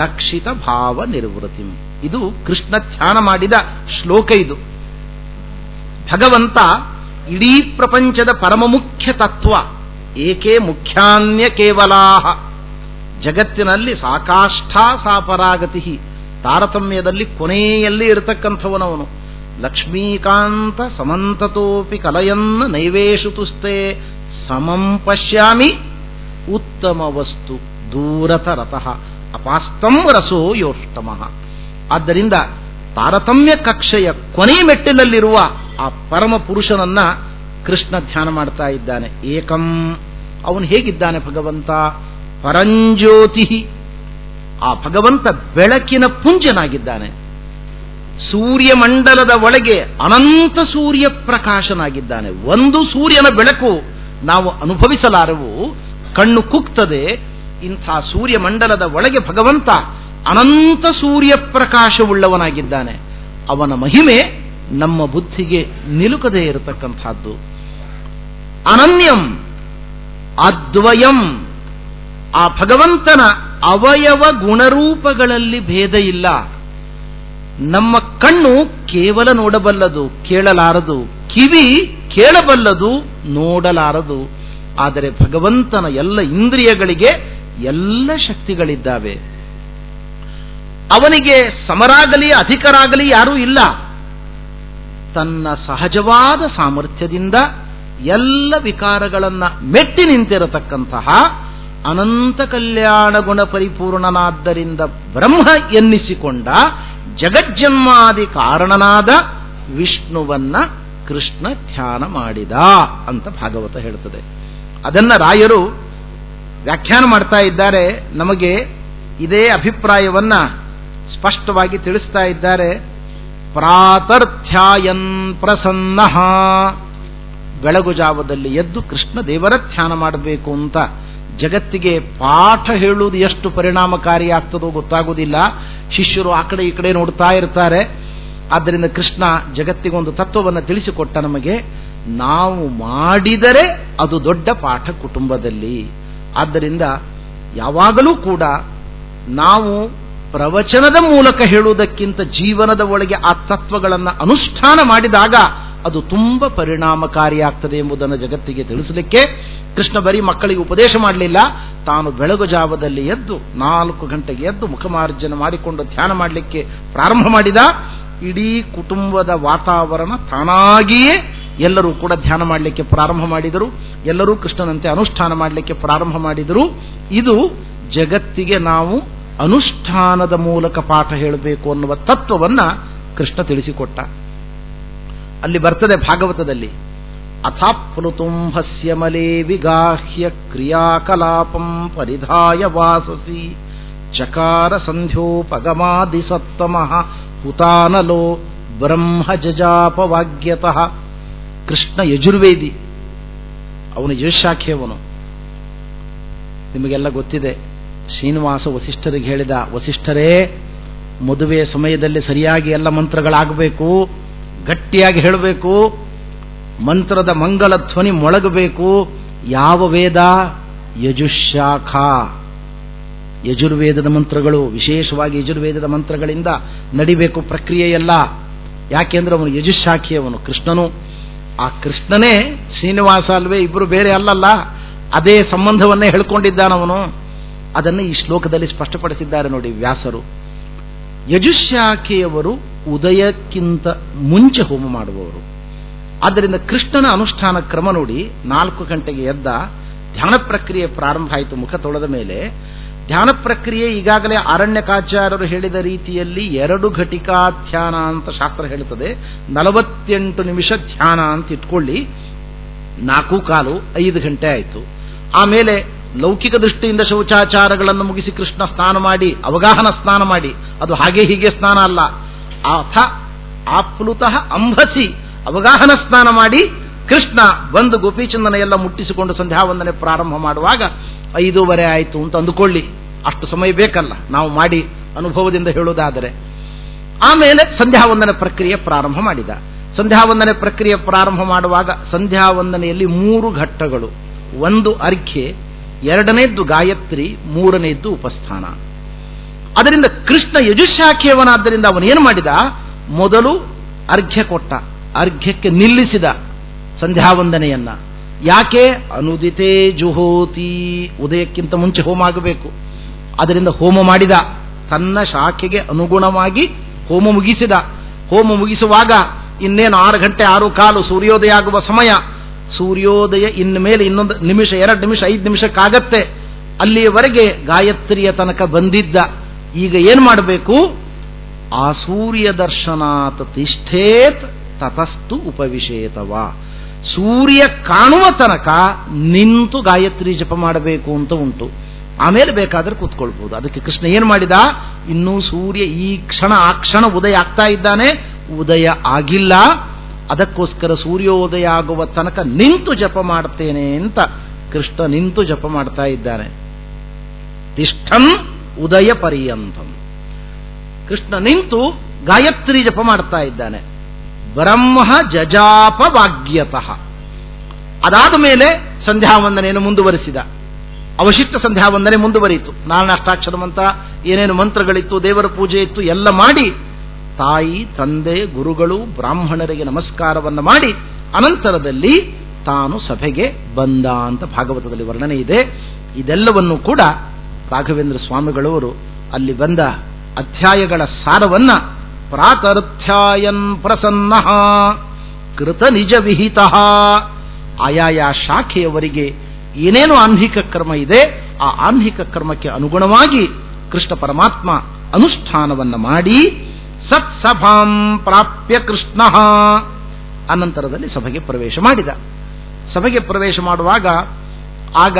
ರಕ್ಷಿತ ಭಾವ ನಿರ್ವೃತಿ. ಇದು ಕೃಷ್ಣ ಧ್ಯಾನ ಮಾಡಿದ ಶ್ಲೋಕ. ಇದು ಭಗವಂತ ಇಡೀ ಪ್ರಪಂಚದ ಪರಮ ಮುಖ್ಯ ತತ್ವ. ಏಕೆ ಮುಖ್ಯಾನ್ಯ ಕೇವಲಾಹ. ಜಗತ್ತಿನಲ್ಲಿ ಸಾಕಾಷ್ಠಾ ಸಾಪರಾಗತಿ, ತಾರತಮ್ಯದಲ್ಲಿ ಕೊನೆಯಲ್ಲಿ ಇರತಕ್ಕಂಥವನವನು. ಲಕ್ಷ್ಮೀಕಾಂತ ಸಮಂತತೋಪಿ ಕಲಯನ್ನ ನೈವೇಶು ತುಸ್ತೆ ಸಮಂ ಪಶ್ಯಾಮಿ ಉತ್ತಮ ವಸ್ತು ದೂರತರತಃ ಅಪಾಸ್ತಂ ರಸೋ ಯೋಷ್ಟಮಃ. ಆದ್ದರಿಂದ ತಾರತಮ್ಯ ಕಕ್ಷೆಯ ಕೊನೆ ಮೆಟ್ಟಿಲಲ್ಲಿರುವ ಆ ಪರಮ ಪುರುಷನನ್ನ ಕೃಷ್ಣ ಧ್ಯಾನ ಮಾಡ್ತಾ ಇದ್ದಾನೆ. ಏಕಂ, ಅವನು ಹೇಗಿದ್ದಾನೆ ಭಗವಂತ? ಪರಂಜ್ಯೋತಿ, ಆ ಭಗವಂತ ಬೆಳಕಿನ ಪುಂಜನಾಗಿದ್ದಾನೆ. ಸೂರ್ಯಮಂಡಲದ ಒಳಗೆ ಅನಂತ ಸೂರ್ಯ ಪ್ರಕಾಶನಾಗಿದ್ದಾನೆ. ಒಂದು ಸೂರ್ಯನ ಬೆಳಕು ನಾವು ಅನುಭವಿಸಲಾರವು, ಕಣ್ಣು ಕುಕ್ತದೆ. ಇಂಥ ಸೂರ್ಯಮಂಡಲದ ಒಳಗೆ ಭಗವಂತ ಅನಂತ ಸೂರ್ಯ ಪ್ರಕಾಶವುಳ್ಳವನಾಗಿದ್ದಾನೆ. ಅವನ ಮಹಿಮೆ ನಮ್ಮ ಬುದ್ಧಿಗೆ ನಿಲುಕದೇ ಇರತಕ್ಕಂಥದ್ದು. ಅನನ್ಯಂ ಅದ್ವಯಂ, ಆ ಭಗವಂತನ ಅವಯವ ಗುಣರೂಪಗಳಲ್ಲಿ ಭೇದ ಇಲ್ಲ. ನಮ್ಮ ಕಣ್ಣು ಕೇವಲ ನೋಡಬಲ್ಲದು, ಕೇಳಲಾರದು. ಕಿವಿ ಕೇಳಬಲ್ಲದು, ನೋಡಲಾರದು. ಆದರೆ ಭಗವಂತನ ಎಲ್ಲ ಇಂದ್ರಿಯಗಳಿಗೆ ಎಲ್ಲ ಶಕ್ತಿಗಳಿದ್ದಾವೆ. ಅವನಿಗೆ ಸಮರಾಗಲಿ ಅಧಿಕರಾಗಲಿ ಯಾರೂ ಇಲ್ಲ. ತನ್ನ ಸಹಜವಾದ ಸಾಮರ್ಥ್ಯದಿಂದ ಎಲ್ಲ ವಿಕಾರಗಳನ್ನ ಮೆಟ್ಟಿ ನಿಂತಿರತಕ್ಕಂತಹ ಅನಂತ ಕಲ್ಯಾಣ ಗುಣ ಪರಿಪೂರ್ಣನಾದ್ದರಿಂದ ಬ್ರಹ್ಮ ಎನ್ನಿಸಿಕೊಂಡ ಜಗಜ್ಜನ್ಮಾದಿ ಕಾರಣನಾದ ವಿಷ್ಣುವನ್ನ ಕೃಷ್ಣ ಧ್ಯಾನ ಮಾಡಿದ ಅಂತ ಭಾಗವತ ಹೇಳುತ್ತದೆ. ಅದನ್ನ ರಾಯರು ವ್ಯಾಖ್ಯಾನ ಮಾಡ್ತಾ ಇದ್ದಾರೆ. ನಮಗೆ ಇದೇ ಅಭಿಪ್ರಾಯವನ್ನ ಸ್ಪಷ್ಟವಾಗಿ ತಿಳಿಸ್ತಾ ಇದ್ದಾರೆ. ಪ್ರಾತರ್ಥ್ಯಾಯನ್ ಪ್ರಸನ್ನಃ, ಬೆಳಗು ಜಾವದಲ್ಲಿ ಎದ್ದು ಕೃಷ್ಣ ದೇವರ ಧ್ಯಾನ ಮಾಡಬೇಕು ಅಂತ ಜಗತ್ತಿಗೆ ಪಾಠ ಹೇಳುವುದು ಎಷ್ಟು ಪರಿಣಾಮಕಾರಿ ಆಗ್ತದೋ ಗೊತ್ತಾಗುವುದಿಲ್ಲ. ಶಿಷ್ಯರು ಆ ಕಡೆ ಈ ಕಡೆ ನೋಡ್ತಾ ಇರ್ತಾರೆ. ಆದ್ದರಿಂದ ಕೃಷ್ಣ ಜಗತ್ತಿಗೊಂದು ತತ್ವವನ್ನು ತಿಳಿಸಿಕೊಟ್ಟ ನಮಗೆ. ನಾವು ಮಾಡಿದರೆ ಅದು ದೊಡ್ಡ ಪಾಠ ಕುಟುಂಬದಲ್ಲಿ. ಆದ್ದರಿಂದ ಯಾವಾಗಲೂ ಕೂಡ ನಾವು ಪ್ರವಚನದ ಮೂಲಕ ಹೇಳುವುದಕ್ಕಿಂತ ಜೀವನದ ಒಳಗೆ ಆ ತತ್ವಗಳನ್ನು ಅನುಷ್ಠಾನ ಮಾಡಿದಾಗ ಅದು ತುಂಬ ಪರಿಣಾಮಕಾರಿಯಾಗ್ತದೆ ಎಂಬುದನ್ನು ಜಗತ್ತಿಗೆ ತಿಳಿಸಲಿಕ್ಕೆ ಕೃಷ್ಣ ಬರೀ ಮಕ್ಕಳಿಗೆ ಉಪದೇಶ ಮಾಡಲಿಲ್ಲ. ತಾನು ಬೆಳಗು ಜಾವದಲ್ಲಿ ಎದ್ದು 4 ಗಂಟೆಗೆ ಎದ್ದು ಮುಖಮಾರ್ಜನ ಮಾಡಿಕೊಂಡು ಧ್ಯಾನ ಮಾಡಲಿಕ್ಕೆ ಪ್ರಾರಂಭ ಮಾಡಿದ. ಇಡೀ ಕುಟುಂಬದ ವಾತಾವರಣ ತಾನಾಗಿಯೇ ಎಲ್ಲರೂ ಕೂಡ ಧ್ಯಾನ ಮಾಡಲಿಕ್ಕೆ ಪ್ರಾರಂಭ ಮಾಡಿದರು. ಎಲ್ಲರೂ ಕೃಷ್ಣನಂತೆ ಅನುಷ್ಠಾನ ಮಾಡಲಿಕ್ಕೆ ಪ್ರಾರಂಭ ಮಾಡಿದರು. ಇದು ಜಗತ್ತಿಗೆ ನಾವು ಅನುಷ್ಠಾನದ ಮೂಲಕ ಪಾಠ ಹೇಳಬೇಕು ಅನ್ನುವ ತತ್ವವನ್ನ ಕೃಷ್ಣ ತಿಳಿಸಿಕೊಟ್ಟ. ಅಲ್ಲಿ ಬರ್ತದೆ ಭಾಗವತದಲ್ಲಿ, ಅಥಾಪ್ಲುತುಂಭಸ್ಯ ಮಲೇ ವಿಗಾಹ್ಯ ಕ್ರಿಯಾಕಲಾಪಂ ಪರಿಧಾಯ ವಾಸಸಿ ಚಕಾರ ಸಂಧ್ಯೋಪಗಮಾದಿ ಸತ್ತಮಃ ಹುತಾನಲೋ ಬ್ರಹ್ಮ ಜಜಾಪವಾಗ್ಯತಃ. ಕೃಷ್ಣ ಯಜುರ್ವೇದಿ, ಅವನು ಯಜುಶಾಖೆಯವನು. ನಿಮಗೆಲ್ಲ ಗೊತ್ತಿದೆ. ಶ್ರೀನಿವಾಸ ವಸಿಷ್ಠರಿಗೆ ಹೇಳಿದ, ವಸಿಷ್ಠರೇ, ಮದುವೆ ಸಮಯದಲ್ಲಿ ಸರಿಯಾಗಿ ಎಲ್ಲ ಮಂತ್ರಗಳಾಗಬೇಕು, ಗಟ್ಟಿಯಾಗಿ ಹೇಳಬೇಕು, ಮಂತ್ರದ ಮಂಗಲ ಧ್ವನಿ ಮೊಳಗಬೇಕು. ಯಾವ ವೇದ? ಯಜುಶಾಖ, ಯಜುರ್ವೇದದ ಮಂತ್ರಗಳು, ವಿಶೇಷವಾಗಿ ಯಜುರ್ವೇದದ ಮಂತ್ರಗಳಿಂದ ನಡಿಬೇಕು ಪ್ರಕ್ರಿಯೆಯಲ್ಲ. ಯಾಕೆಂದ್ರೆ ಅವನು ಯಜುಶಾಖೆಯವನು ಕೃಷ್ಣನು. ಆ ಕೃಷ್ಣನೇ ಶ್ರೀನಿವಾಸ ಅಲ್ವೇ, ಇಬ್ಬರು ಬೇರೆ ಅಲ್ಲಲ್ಲ. ಅದೇ ಸಂಬಂಧವನ್ನೇ ಹೇಳ್ಕೊಂಡಿದ್ದಾನವನು. ಅದನ್ನು ಈ ಶ್ಲೋಕದಲ್ಲಿ ಸ್ಪಷ್ಟಪಡಿಸಿದ್ದಾರೆ ನೋಡಿ ವ್ಯಾಸರು. ಯಜುಶಾಖೆಯವರು ಉದಯಕ್ಕಿಂತ ಮುಂಚೆ ಹೋಮ ಮಾಡುವವರು. ಆದ್ದರಿಂದ ಕೃಷ್ಣನ ಅನುಷ್ಠಾನ ಕ್ರಮ ನೋಡಿ. 4 ಗಂಟೆಗೆ ಎದ್ದ, ಧ್ಯಾನ ಪ್ರಕ್ರಿಯೆ ಪ್ರಾರಂಭ ಆಯಿತು. ಮುಖ ತೊಳೆದ ಮೇಲೆ ಧ್ಯಾನ ಪ್ರಕ್ರಿಯೆ ಈಗಾಗಲೇ ಆರಣ್ಯಕಾಚಾರ್ಯರು ಹೇಳಿದ ರೀತಿಯಲ್ಲಿ 2 ಘಟಿಕಾ ಧ್ಯಾನ ಅಂತ ಶಾಸ್ತ್ರ ಹೇಳುತ್ತದೆ. 48 ನಿಮಿಷ ಧ್ಯಾನ ಅಂತ ಇಟ್ಕೊಳ್ಳಿ. 4 5 ಗಂಟೆ ಆಯಿತು. ಆಮೇಲೆ ಲೌಕಿಕ ದೃಷ್ಟಿಯಿಂದ ಶೌಚಾಚಾರಗಳನ್ನು ಮುಗಿಸಿ ಕೃಷ್ಣ ಸ್ನಾನ ಮಾಡಿ ಅವಗಾಹನ ಸ್ನಾನ ಮಾಡಿ, ಅದು ಹಾಗೆ ಹೀಗೆ ಸ್ನಾನ ಅಲ್ಲ, ಅಥ ಆಪ್ಲುತಃ ಅಂಬಸಿ ಅವಗಾಹನ ಸ್ನಾನ ಮಾಡಿ ಕೃಷ್ಣ ಬಂದು ಗೋಪೀಚಂದನ ಎಲ್ಲ ಮುಟ್ಟಿಸಿಕೊಂಡು ಸಂಧ್ಯಾವಂದನೆ ಪ್ರಾರಂಭ ಮಾಡುವಾಗ 5:30 ಆಯಿತು ಅಂತ ಅಂದುಕೊಳ್ಳಿ. ಅಷ್ಟು ಸಮಯ ಬೇಕಲ್ಲ ನಾವು ಮಾಡಿ ಅನುಭವದಿಂದ ಹೇಳುವುದಾದರೆ. ಆಮೇಲೆ ಸಂಧ್ಯಾವಂದನೆ ಪ್ರಕ್ರಿಯೆ ಪ್ರಾರಂಭ ಮಾಡಿದ. ಸಂಧ್ಯಾವಂದನೆ ಪ್ರಕ್ರಿಯೆ ಪ್ರಾರಂಭ ಮಾಡುವಾಗ ಸಂಧ್ಯಾವಂದನೆಯಲ್ಲಿ 3 ಘಟ್ಟಗಳು. 1 ಅರ್ಘ್ಯೆ, 2ನೇದ್ದು ಗಾಯತ್ರಿ, 3ನೇದ್ದು ಉಪಸ್ಥಾನ. ಅದರಿಂದ ಕೃಷ್ಣ ಯಜುಶಾಖೆಯವನಾದ್ದರಿಂದ ಅವನೇನು ಮಾಡಿದ, ಮೊದಲು ಅರ್ಘ್ಯ ಕೊಟ್ಟ, ಅರ್ಘ್ಯಕ್ಕೆ ನಿಲ್ಲಿಸಿದ ಸಂಧ್ಯಾವಂದನೆಯನ್ನ. ಯಾಕೆ? ಅನುದಿತೇ ಜುಹೋತಿ, ಉದಯಕ್ಕಿಂತ ಮುಂಚೆ ಹೋಮ ಆಗಬೇಕು. ಅದರಿಂದ ಹೋಮ ಮಾಡಿದ, ತನ್ನ ಶಾಖೆಗೆ ಅನುಗುಣವಾಗಿ ಹೋಮ ಮುಗಿಸಿದ. ಹೋಮ ಮುಗಿಸುವಾಗ ಇನ್ನೇನು 6 ಗಂಟೆ 6:15 ಸೂರ್ಯೋದಯ ಆಗುವ ಸಮಯ. ಸೂರ್ಯೋದಯ ಇನ್ನು ಮೇಲೆ ಇನ್ನೊಂದು ನಿಮಿಷ, 2 ನಿಮಿಷ, 5 ನಿಮಿಷಕ್ಕಾಗತ್ತೆ. ಅಲ್ಲಿಯವರೆಗೆ ಗಾಯತ್ರಿಯ ತನಕ ಬಂದಿದ್ದ. ಈಗ ಏನು ಮಾಡಬೇಕು? ಆ ಸೂರ್ಯ ದರ್ಶನಾತ್ ತಿಷ್ಠೇತ್ ತತಸ್ತು ಉಪವಿಶೇತವ, ಸೂರ್ಯ ಕಾಣುವ ತನಕ ನಿಂತು ಗಾಯತ್ರಿ ಜಪ ಮಾಡಬೇಕು ಅಂತ ಉಂಟು. ಆಮೇಲೆ ಬೇಕಾದ್ರೆ ಕೂತ್ಕೊಳ್ಬಹುದು. ಅದಕ್ಕೆ ಕೃಷ್ಣ ಏನು ಮಾಡಿದ, ಇನ್ನೂ ಸೂರ್ಯ ಈ ಕ್ಷಣ ಆ ಕ್ಷಣ ಉದಯ ಆಗ್ತಾ ಇದ್ದಾನೆ, ಉದಯ ಆಗಿಲ್ಲ. ಅದಕ್ಕೋಸ್ಕರ ಸೂರ್ಯೋದಯ ಆಗುವ ತನಕ ನಿಂತು ಜಪ ಮಾಡ್ತೇನೆ ಅಂತ ಕೃಷ್ಣ ನಿಂತು ಜಪ ಮಾಡ್ತಾ ಇದ್ದಾನೆ. ತಿಷ್ಠಂ ಉದಯ ಪರ್ಯಂತಂ, ಕೃಷ್ಣ ನಿಂತು ಗಾಯತ್ರಿ ಜಪ ಮಾಡ್ತಾ ಇದ್ದಾನೆ. ಬ್ರಹ್ಮ ಜಜಾಪ ವಾಗ್ಯತಃ. ಅದಾದ ಮೇಲೆ ಸಂಧ್ಯಾವಂದನೆಯನ್ನು ಮುಂದುವರಿಸಿದ. ಅವಶಿಷ್ಟ ಸಂಧ್ಯಾವಂದನೆ ಮುಂದುವರಿಯಿತು. ನಾರಾಯಣ ಅಷ್ಟಾಕ್ಷರ ಮಂತ್ರ, ಏನೇನು ಮಂತ್ರಗಳಿತ್ತು, ದೇವರ ಪೂಜೆ ಇತ್ತು, ಎಲ್ಲ ಮಾಡಿ ತಾಯಿ, ತಂದೆ, ಗುರುಗಳು, ಬ್ರಾಹ್ಮಣರಿಗೆ ನಮಸ್ಕಾರವನ್ನು ಮಾಡಿ ಅನಂತರದಲ್ಲಿ ತಾನು ಸಭೆಗೆ ಬಂದ ಅಂತ ಭಾಗವತದಲ್ಲಿ ವರ್ಣನೆ ಇದೆ. ಇದೆಲ್ಲವನ್ನು ಕೂಡ ರಾಘವೇಂದ್ರ ಸ್ವಾಮಿಗಳವರು ಅಲ್ಲಿ ಬಂದ ಅಧ್ಯಾಯಗಳ ಸಾರವನ್ನ ಪ್ರಾತರ್ಥ್ಯಾಯನ್ ಪ್ರಸನ್ನ ಕೃತ ನಿಜ ವಿಹಿತ, ಆಯಾಯ ಶಾಖೆಯವರಿಗೆ ಏನೇನು ಆಹ್ನಿಕ ಕರ್ಮ ಇದೆ ಆ ಆಹ್ನಿಕ ಕರ್ಮಕ್ಕೆ ಅನುಗುಣವಾಗಿ ಕೃಷ್ಣ ಪರಮಾತ್ಮ ಅನುಷ್ಠಾನವನ್ನು ಮಾಡಿ ಸತ್ಸಭಾಂ ಪ್ರಾಪ್ಯ ಕೃಷ್ಣ ಅನಂತರದಲ್ಲಿ ಸಭೆಗೆ ಪ್ರವೇಶ ಮಾಡಿದ. ಸಭೆಗೆ ಪ್ರವೇಶ ಮಾಡುವಾಗ ಆಗ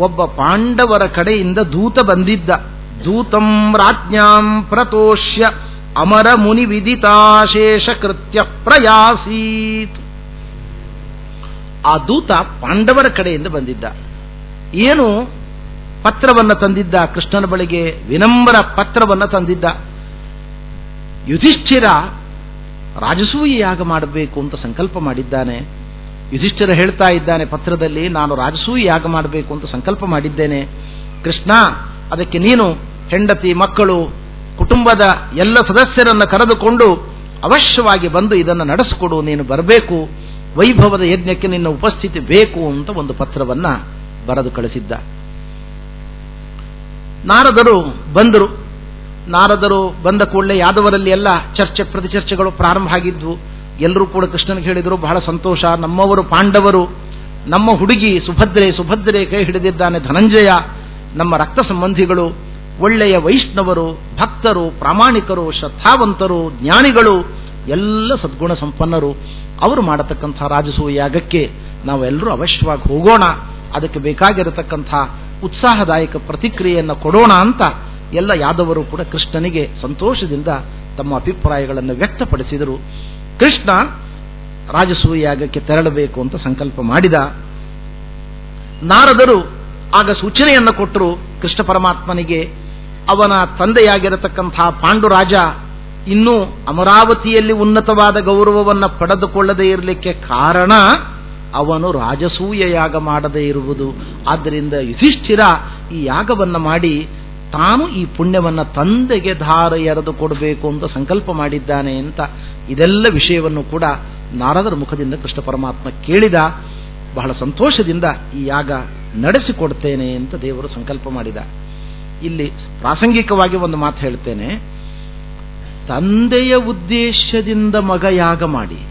ಒಬ್ಬ ಪಾಂಡವರ ಕಡೆಯಿಂದ ದೂತ ಬಂದಿದ್ದ. ದೂತಂ ರಾಜ್ಞಾಂ ಪ್ರತೋಷ್ಯ ಅಮರ ಮುನಿ ವಿದಿತಾಶೇಷ ಕೃತ್ಯ ಪ್ರಯಾಸೀತ್. ಆ ದೂತ ಪಾಂಡವರ ಕಡೆಯಿಂದ ಬಂದಿದ್ದ. ಏನು ಪತ್ರವನ್ನು ತಂದಿದ್ದ? ಕೃಷ್ಣನ ಬಳಿಗೆ ವಿನಮ್ರ ಪತ್ರವನ್ನು ತಂದಿದ್ದ. ಯುಧಿಷ್ಠಿರ ರಾಜಸೂಯ ಯಾಗ ಮಾಡಬೇಕು ಅಂತ ಸಂಕಲ್ಪ ಮಾಡಿದ್ದಾನೆ. ಯುಧಿಷ್ಠಿರ ಹೇಳ್ತಾ ಇದ್ದಾನೆ ಪತ್ರದಲ್ಲಿ, ನಾನು ರಾಜಸೂಯ ಯಾಗ ಮಾಡಬೇಕು ಅಂತ ಸಂಕಲ್ಪ ಮಾಡಿದ್ದೇನೆ. ಕೃಷ್ಣ, ಅದಕ್ಕೆ ನೀನು ಹೆಂಡತಿ, ಮಕ್ಕಳು, ಕುಟುಂಬದ ಎಲ್ಲ ಸದಸ್ಯರನ್ನು ಕರೆದುಕೊಂಡು ಅವಶ್ಯವಾಗಿ ಬಂದು ಇದನ್ನು ನಡೆಸಿಕೊಡು, ನೀನು ಬರಬೇಕು, ವೈಭವದ ಯಜ್ಞಕ್ಕೆ ನಿನ್ನ ಉಪಸ್ಥಿತಿ ಬೇಕು ಅಂತ ಒಂದು ಪತ್ರವನ್ನ ಬರೆದು ಕಳಿಸಿದ್ದ. ನಾರದರು ಬಂದರು. ನಾರದರು ಬಂದ ಕೂಡಲೇ ಯಾದವರಲ್ಲಿ ಎಲ್ಲ ಚರ್ಚೆ ಪ್ರತಿಚರ್ಚೆಗಳು ಪ್ರಾರಂಭ ಆಗಿದ್ವು. ಎಲ್ಲರೂ ಕೂಡ ಕೃಷ್ಣನಿಗೆ ಹೇಳಿದರು, ಬಹಳ ಸಂತೋಷ, ನಮ್ಮವರು ಪಾಂಡವರು, ನಮ್ಮ ಹುಡುಗಿ ಸುಭದ್ರೆ ಕೈ ಹಿಡಿದಿದ್ದಾನೆ ಧನಂಜಯ, ನಮ್ಮ ರಕ್ತ ಸಂಬಂಧಿಗಳು, ಒಳ್ಳೆಯ ವೈಷ್ಣವರು, ಭಕ್ತರು, ಪ್ರಾಮಾಣಿಕರು, ಶ್ರದ್ಧಾವಂತರು, ಜ್ಞಾನಿಗಳು, ಎಲ್ಲ ಸದ್ಗುಣ ಸಂಪನ್ನರು. ಅವರು ಮಾಡತಕ್ಕಂಥ ರಾಜಸೂಯ ಯಾಗಕ್ಕೆ ನಾವೆಲ್ಲರೂ ಅವಶ್ಯವಾಗಿ ಹೋಗೋಣ, ಅದಕ್ಕೆ ಬೇಕಾಗಿರತಕ್ಕಂಥ ಉತ್ಸಾಹದಾಯಕ ಪ್ರತಿಕ್ರಿಯೆಯನ್ನು ಕೊಡೋಣ ಅಂತ ಎಲ್ಲ ಯಾದವರು ಕೂಡ ಕೃಷ್ಣನಿಗೆ ಸಂತೋಷದಿಂದ ತಮ್ಮ ಅಭಿಪ್ರಾಯಗಳನ್ನು ವ್ಯಕ್ತಪಡಿಸಿದರು. ಕೃಷ್ಣ ರಾಜಸೂಯ ಯಾಗಕ್ಕೆ ತೆರಳಬೇಕು ಅಂತ ಸಂಕಲ್ಪ ಮಾಡಿದ. ನಾರದರು ಆಗ ಸೂಚನೆಯನ್ನು ಕೊಟ್ಟರು ಕೃಷ್ಣ ಪರಮಾತ್ಮನಿಗೆ. ಅವನ ತಂದೆಯಾಗಿರತಕ್ಕಂಥ ಪಾಂಡುರಾಜ ಇನ್ನೂ ಅಮರಾವತಿಯಲ್ಲಿ ಉನ್ನತವಾದ ಗೌರವವನ್ನು ಪಡೆದುಕೊಳ್ಳದೇ ಇರಲಿಕ್ಕೆ ಕಾರಣ ಅವನು ರಾಜಸೂಯ ಯಾಗ ಮಾಡದೇ ಇರುವುದು. ಆದ್ದರಿಂದ ಯುಧಿಷ್ಠಿರ ಈ ಯಾಗವನ್ನು ಮಾಡಿ ತಾನು ಈ ಪುಣ್ಯವನ್ನು ತಂದೆಗೆ ಧಾರೆ ಎರೆದು ಕೊಡಬೇಕು ಅಂತ ಸಂಕಲ್ಪ ಮಾಡಿದ್ದಾನೆ ಅಂತ ಇದೆಲ್ಲ ವಿಷಯವನ್ನು ಕೂಡ ನಾರದರ ಮುಖದಿಂದ ಕೃಷ್ಣ ಪರಮಾತ್ಮ ಕೇಳಿದ. ಬಹಳ ಸಂತೋಷದಿಂದ ಈ ಯಾಗ ನಡೆಸಿಕೊಡ್ತೇನೆ ಅಂತ ದೇವರು ಸಂಕಲ್ಪ ಮಾಡಿದ. ಇಲ್ಲಿ ಪ್ರಾಸಂಗಿಕವಾಗಿ ಒಂದು ಮಾತು ಹೇಳ್ತೇನೆ. ತಂದೆಯ ಉದ್ದೇಶದಿಂದ ಮಗ ಯಾಗ ಮಾಡಿ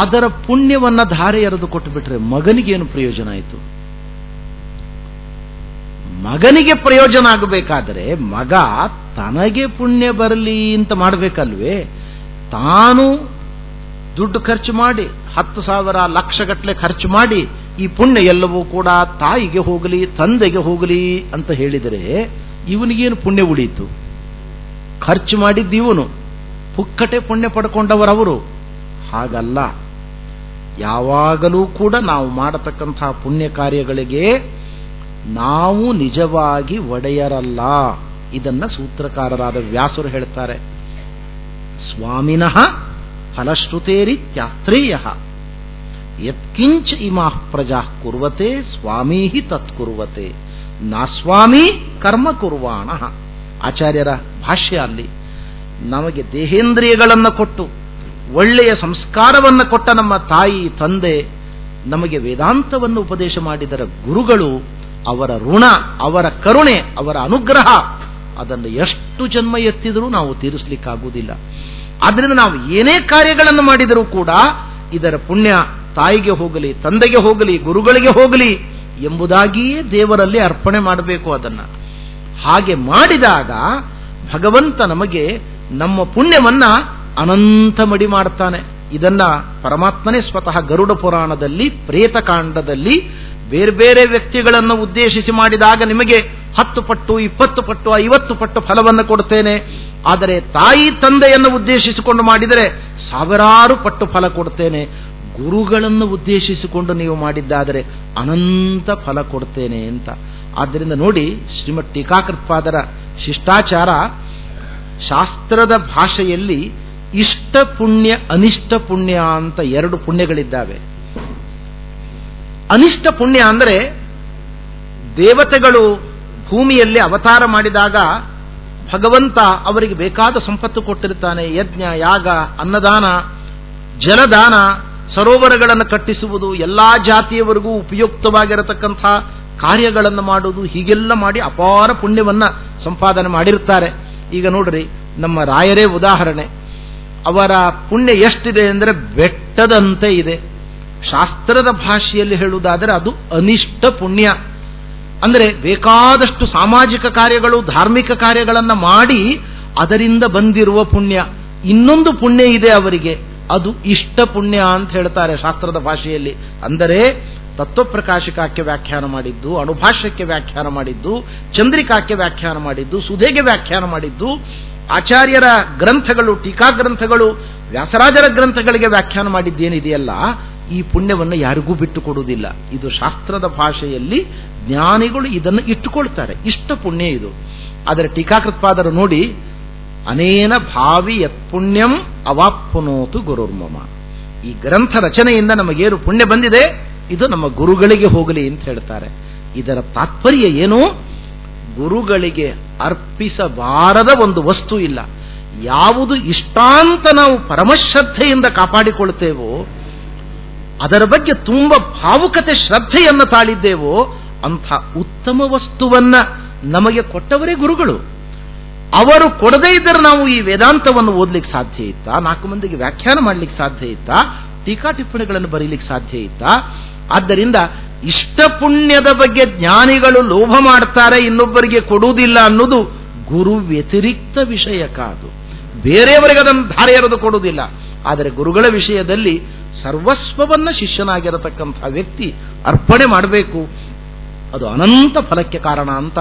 ಅದರ ಪುಣ್ಯವನ್ನ ಧಾರೆ ಎರೆದು ಕೊಟ್ಟು ಬಿಟ್ರೆ ಮಗನಿಗೇನು ಪ್ರಯೋಜನ ಆಯಿತು? ಮಗನಿಗೆ ಪ್ರಯೋಜನ ಆಗಬೇಕಾದರೆ ಮಗ ತನಗೆ ಪುಣ್ಯ ಬರಲಿ ಅಂತ ಮಾಡಬೇಕಲ್ವೇ? ತಾನು ದುಡ್ಡು ಖರ್ಚು ಮಾಡಿ 10,000 ಲಕ್ಷಗಟ್ಟಲೆ ಖರ್ಚು ಮಾಡಿ ಈ ಪುಣ್ಯ ಎಲ್ಲವೂ ಕೂಡ ತಾಯಿಗೆ ಹೋಗಲಿ, ತಂದೆಗೆ ಹೋಗಲಿ ಅಂತ ಹೇಳಿದರೆ ಇವನಿಗೇನು ಪುಣ್ಯ ಉಳೀತು? ಖರ್ಚು ಮಾಡಿದ್ದೀವನು, ಪುಕ್ಕಟೆ ಪುಣ್ಯ ಪಡ್ಕೊಂಡವರವರು. ಹಾಗಲ್ಲ. ಯಾವಾಗಲೂ ಕೂಡ ನಾವು ಮಾಡತಕ್ಕಂಥ ಪುಣ್ಯ ಕಾರ್ಯಗಳಿಗೆ ನಾವು ನಿಜವಾಗಿ ಒಡೆಯರಲ್ಲ. ಇದನ್ನ ಸೂತ್ರಕಾರರಾದ ವ್ಯಾಸರು ಹೇಳ್ತಾರೆ. ಸ್ವಾಮಿನಃ ಫಲಶ್ರುತೇರಿತ್ಯಾತ್ರೇಯ ಯತ್ಕಿಂಚ ಇಮಾಃ ಪ್ರಜಾ ಕುರ್ವತೆ ಸ್ವಾಮೀ ತತ್ಕುರ್ವತೆ ನಾಸ್ವಾಮಿ ಕರ್ಮ ಕುರ್ವಾಣ. ಆಚಾರ್ಯರ ಭಾಷ್ಯ ಅಲ್ಲಿ. ನಮಗೆ ದೇಹೇಂದ್ರಿಯಗಳನ್ನು ಕೊಟ್ಟು ಒಳ್ಳೆಯ ಸಂಸ್ಕಾರವನ್ನು ಕೊಟ್ಟ ನಮ್ಮ ತಾಯಿ ತಂದೆ ನಮಗೆ ವೇದಾಂತವನ್ನು ಉಪದೇಶ ಮಾಡಿದರ ಗುರುಗಳು, ಅವರ ಋಣ, ಅವರ ಕರುಣೆ, ಅವರ ಅನುಗ್ರಹ ಅದನ್ನು ಎಷ್ಟು ಜನ್ಮ ಎತ್ತಿದರೂ ನಾವು ತೀರಿಸಲಿಕ್ಕಾಗುವುದಿಲ್ಲ. ಆದ್ದರಿಂದ ನಾವು ಏನೇ ಕಾರ್ಯಗಳನ್ನು ಮಾಡಿದರೂ ಕೂಡ ಇದರ ಪುಣ್ಯ ತಾಯಿಗೆ ಹೋಗಲಿ, ತಂದೆಗೆ ಹೋಗಲಿ, ಗುರುಗಳಿಗೆ ಹೋಗಲಿ ಎಂಬುದಾಗಿಯೇ ದೇವರಲ್ಲಿ ಅರ್ಪಣೆ ಮಾಡಬೇಕು. ಅದನ್ನು ಹಾಗೆ ಮಾಡಿದಾಗ ಭಗವಂತ ನಮಗೆ ನಮ್ಮ ಪುಣ್ಯವನ್ನ ಅನಂತ ಮಡಿ ಮಾಡ್ತಾನೆ. ಇದನ್ನ ಪರಮಾತ್ಮನೇ ಸ್ವತಃ ಗರುಡ ಪುರಾಣದಲ್ಲಿ ಪ್ರೇತಕಾಂಡದಲ್ಲಿ ಬೇರೆ ಬೇರೆ ವ್ಯಕ್ತಿಗಳನ್ನು ಉದ್ದೇಶಿಸಿ ಮಾಡಿದಾಗ ನಿಮಗೆ 10 ಪಟ್ಟು 20 ಪಟ್ಟು 50 ಪಟ್ಟು ಫಲವನ್ನು ಕೊಡ್ತೇನೆ, ಆದರೆ ತಾಯಿ ತಂದೆಯನ್ನು ಉದ್ದೇಶಿಸಿಕೊಂಡು ಮಾಡಿದರೆ ಸಾವಿರಾರು ಪಟ್ಟು ಫಲ ಕೊಡ್ತೇನೆ, ಗುರುಗಳನ್ನು ಉದ್ದೇಶಿಸಿಕೊಂಡು ನೀವು ಮಾಡಿದ್ದಾದರೆ ಅನಂತ ಫಲ ಕೊಡ್ತೇನೆ ಅಂತ. ಆದ್ದರಿಂದ ನೋಡಿ, ಶ್ರೀಮದ್ ಟೀಕಾಕೃತ್ಪಾದರ ಶಿಷ್ಟಾಚಾರ, ಶಾಸ್ತ್ರದ ಭಾಷೆಯಲ್ಲಿ ಇಷ್ಟ ಪುಣ್ಯ ಅನಿಷ್ಟ ಪುಣ್ಯ ಅಂತ 2 ಪುಣ್ಯಗಳಿದ್ದಾವೆ. ಅನಿಷ್ಟ ಪುಣ್ಯ ಅಂದರೆ ದೇವತೆಗಳು ಭೂಮಿಯಲ್ಲಿ ಅವತಾರ ಮಾಡಿದಾಗ ಭಗವಂತ ಅವರಿಗೆ ಬೇಕಾದ ಸಂಪತ್ತು ಕೊಟ್ಟಿರ್ತಾನೆ. ಯಜ್ಞ, ಯಾಗ, ಅನ್ನದಾನ, ಜಲದಾನ, ಸರೋವರಗಳನ್ನು ಕಟ್ಟಿಸುವುದು, ಎಲ್ಲಾ ಜಾತಿಯವರಿಗೂ ಉಪಯುಕ್ತವಾಗಿರತಕ್ಕಂಥ ಕಾರ್ಯಗಳನ್ನು ಮಾಡುವುದು, ಹೀಗೆಲ್ಲ ಮಾಡಿ ಅಪಾರ ಪುಣ್ಯವನ್ನ ಸಂಪಾದನೆ ಮಾಡಿರ್ತಾರೆ. ಈಗ ನೋಡ್ರಿ, ನಮ್ಮ ರಾಯರೇ ಉದಾಹರಣೆ. ಅವರ ಪುಣ್ಯ ಎಷ್ಟಿದೆ ಅಂದರೆ ಬೆಟ್ಟದಂತೆ ಇದೆ. ಶಾಸ್ತ್ರದ ಭಾಷೆಯಲ್ಲಿ ಹೇಳುವುದಾದರೆ ಅದು ಅನಿಷ್ಟ ಪುಣ್ಯ. ಅಂದರೆ ಬೇಕಾದಷ್ಟು ಸಾಮಾಜಿಕ ಕಾರ್ಯಗಳು, ಧಾರ್ಮಿಕ ಕಾರ್ಯಗಳನ್ನು ಮಾಡಿ ಅದರಿಂದ ಬಂದಿರುವ ಪುಣ್ಯ. ಇನ್ನೊಂದು ಪುಣ್ಯ ಇದೆ ಅವರಿಗೆ, ಅದು ಇಷ್ಟ ಪುಣ್ಯ ಅಂತ ಹೇಳ್ತಾರೆ ಶಾಸ್ತ್ರದ ಭಾಷೆಯಲ್ಲಿ. ಅಂದರೆ ತತ್ವಪ್ರಕಾಶಿಕಕ್ಕೆ ವ್ಯಾಖ್ಯಾನ ಮಾಡಿದ್ದು, ಅಣುಭಾಷ್ಯಕ್ಕೆ ವ್ಯಾಖ್ಯಾನ ಮಾಡಿದ್ದು, ಚಂದ್ರಿಕಾಕ್ಕೆ ವ್ಯಾಖ್ಯಾನ ಮಾಡಿದ್ದು, ಸುಧೆಗೆ ವ್ಯಾಖ್ಯಾನ ಮಾಡಿದ್ದು, ಆಚಾರ್ಯರ ಗ್ರಂಥಗಳು, ಟೀಕಾ ಗ್ರಂಥಗಳು, ವ್ಯಾಸರಾಜರ ಗ್ರಂಥಗಳಿಗೆ ವ್ಯಾಖ್ಯಾನ ಮಾಡಿದ್ದೇನಿದೆಯಲ್ಲ, ಈ ಪುಣ್ಯವನ್ನು ಯಾರಿಗೂ ಬಿಟ್ಟು ಕೊಡುವುದಿಲ್ಲ. ಇದು ಶಾಸ್ತ್ರದ ಭಾಷೆಯಲ್ಲಿ ಜ್ಞಾನಿಗಳು ಇದನ್ನು ಇಟ್ಟುಕೊಳ್ತಾರೆ, ಇಷ್ಟ ಪುಣ್ಯ ಇದು. ಆದರೆ ಟೀಕಾಕೃತ್ಪಾದರು ನೋಡಿ, ಅನೇನ ಭಾವಿ ಯತ್ಪುಣ್ಯಂ ಅವಾಪ್ನೋತು ಗುರುರ್ಮಮ. ಈ ಗ್ರಂಥ ರಚನೆಯಿಂದ ನಮಗೇನು ಪುಣ್ಯ ಬಂದಿದೆ, ಇದು ನಮ್ಮ ಗುರುಗಳಿಗೆ ಹೋಗಲಿ ಅಂತ ಹೇಳ್ತಾರೆ. ಇದರ ತಾತ್ಪರ್ಯ ಏನು? ಗುರುಗಳಿಗೆ ಅರ್ಪಿಸಬಾರದ ಒಂದು ವಸ್ತು ಇಲ್ಲ. ಯಾವುದು ಇಷ್ಟಾಂತ ನಾವು ಪರಮಶ್ರದ್ಧೆಯಿಂದ ಕಾಪಾಡಿಕೊಳ್ತೇವೋ, ಅದರ ಬಗ್ಗೆ ತುಂಬ ಭಾವುಕತೆ ಶ್ರದ್ಧೆಯನ್ನು ತಾಳಿದ್ದೇವೋ, ಅಂಥ ಉತ್ತಮ ವಸ್ತುವನ್ನ ನಮಗೆ ಕೊಟ್ಟವರೇ ಗುರುಗಳು. ಅವರು ಕೊಡದೇ ಇದ್ದರೆ ನಾವು ಈ ವೇದಾಂತವನ್ನು ಓದಲಿಕ್ಕೆ ಸಾಧ್ಯ ಇತ್ತಾ? 4 ಮಂದಿಗೆ ವ್ಯಾಖ್ಯಾನ ಮಾಡಲಿಕ್ಕೆ ಸಾಧ್ಯ ಇತ್ತಾ? ಟೀಕಾ ಟಿಪ್ಪಣಿಗಳನ್ನು ಬರೀಲಿಕ್ಕೆ ಸಾಧ್ಯ ಇತ್ತಾ? ಆದ್ದರಿಂದ ಇಷ್ಟ ಪುಣ್ಯದ ಬಗ್ಗೆ ಜ್ಞಾನಿಗಳು ಲೋಭ ಮಾಡ್ತಾರೆ, ಇನ್ನೊಬ್ಬರಿಗೆ ಕೊಡುವುದಿಲ್ಲ ಅನ್ನೋದು ಗುರು ವ್ಯತಿರಿಕ್ತ ವಿಷಯ ಕಾದು. ಬೇರೆಯವರಿಗೆ ಅದನ್ನು ಧಾರೆ ಎರೆದು ಕೊಡುವುದಿಲ್ಲ. ಆದರೆ ಗುರುಗಳ ವಿಷಯದಲ್ಲಿ ಸರ್ವಸ್ವವನ್ನ ಶಿಷ್ಯನಾಗಿರತಕ್ಕಂಥ ವ್ಯಕ್ತಿ ಅರ್ಪಣೆ ಮಾಡಬೇಕು. ಅದು ಅನಂತ ಫಲಕ್ಕೆ ಕಾರಣ ಅಂತ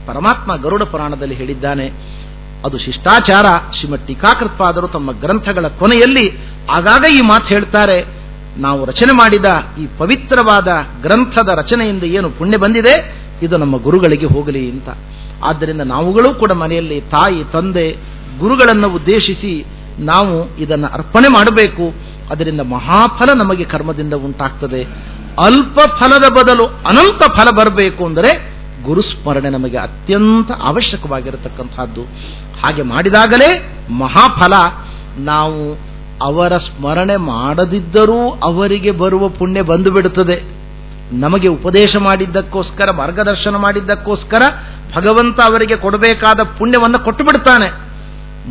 ಪರಮಾತ್ಮ ಗರುಡ ಪುರಾಣದಲ್ಲಿ ಹೇಳಿದ್ದಾನೆ. ಅದು ಶಿಷ್ಟಾಚಾರ. ಶ್ರೀಮದ್ ಟೀಕಾಕೃತ್ಪಾದರು ತಮ್ಮ ಗ್ರಂಥಗಳ ಕೊನೆಯಲ್ಲಿ ಆಗಾಗ ಈ ಮಾತು ಹೇಳ್ತಾರೆ, ನಾವು ರಚನೆ ಮಾಡಿದ ಈ ಪವಿತ್ರವಾದ ಗ್ರಂಥದ ರಚನೆಯಿಂದ ಏನು ಪುಣ್ಯ ಬಂದಿದೆ, ಇದು ನಮ್ಮ ಗುರುಗಳಿಗೆ ಹೋಗಲಿ ಅಂತ. ಆದ್ದರಿಂದ ನಾವುಗಳು ಕೂಡ ಮನೆಯಲ್ಲಿ ತಾಯಿ ತಂದೆ ಗುರುಗಳನ್ನು ಉದ್ದೇಶಿಸಿ ನಾವು ಇದನ್ನು ಅರ್ಪಣೆ ಮಾಡಬೇಕು. ಅದರಿಂದ ಮಹಾಫಲ ನಮಗೆ ಕರ್ಮದಿಂದ ಉಂಟಾಗ್ತದೆ. ಅಲ್ಪ ಫಲದ ಬದಲು ಅನಂತ ಫಲ ಬರಬೇಕು ಅಂದರೆ ಗುರುಸ್ಮರಣೆ ನಮಗೆ ಅತ್ಯಂತ ಅವಶ್ಯಕವಾಗಿರತಕ್ಕಂಥದ್ದು. ಹಾಗೆ ಮಾಡಿದಾಗಲೇ ಮಹಾಫಲ. ನಾವು ಅವರ ಸ್ಮರಣೆ ಮಾಡದಿದ್ದರೂ ಅವರಿಗೆ ಬರುವ ಪುಣ್ಯ ಬಂದು ಬಿಡುತ್ತದೆ. ನಮಗೆ ಉಪದೇಶ ಮಾಡಿದ್ದಕ್ಕೋಸ್ಕರ, ಮಾರ್ಗದರ್ಶನ ಮಾಡಿದ್ದಕ್ಕೋಸ್ಕರ ಭಗವಂತ ಅವರಿಗೆ ಕೊಡಬೇಕಾದ ಪುಣ್ಯವನ್ನು ಕೊಟ್ಟು ಬಿಡ್ತಾನೆ.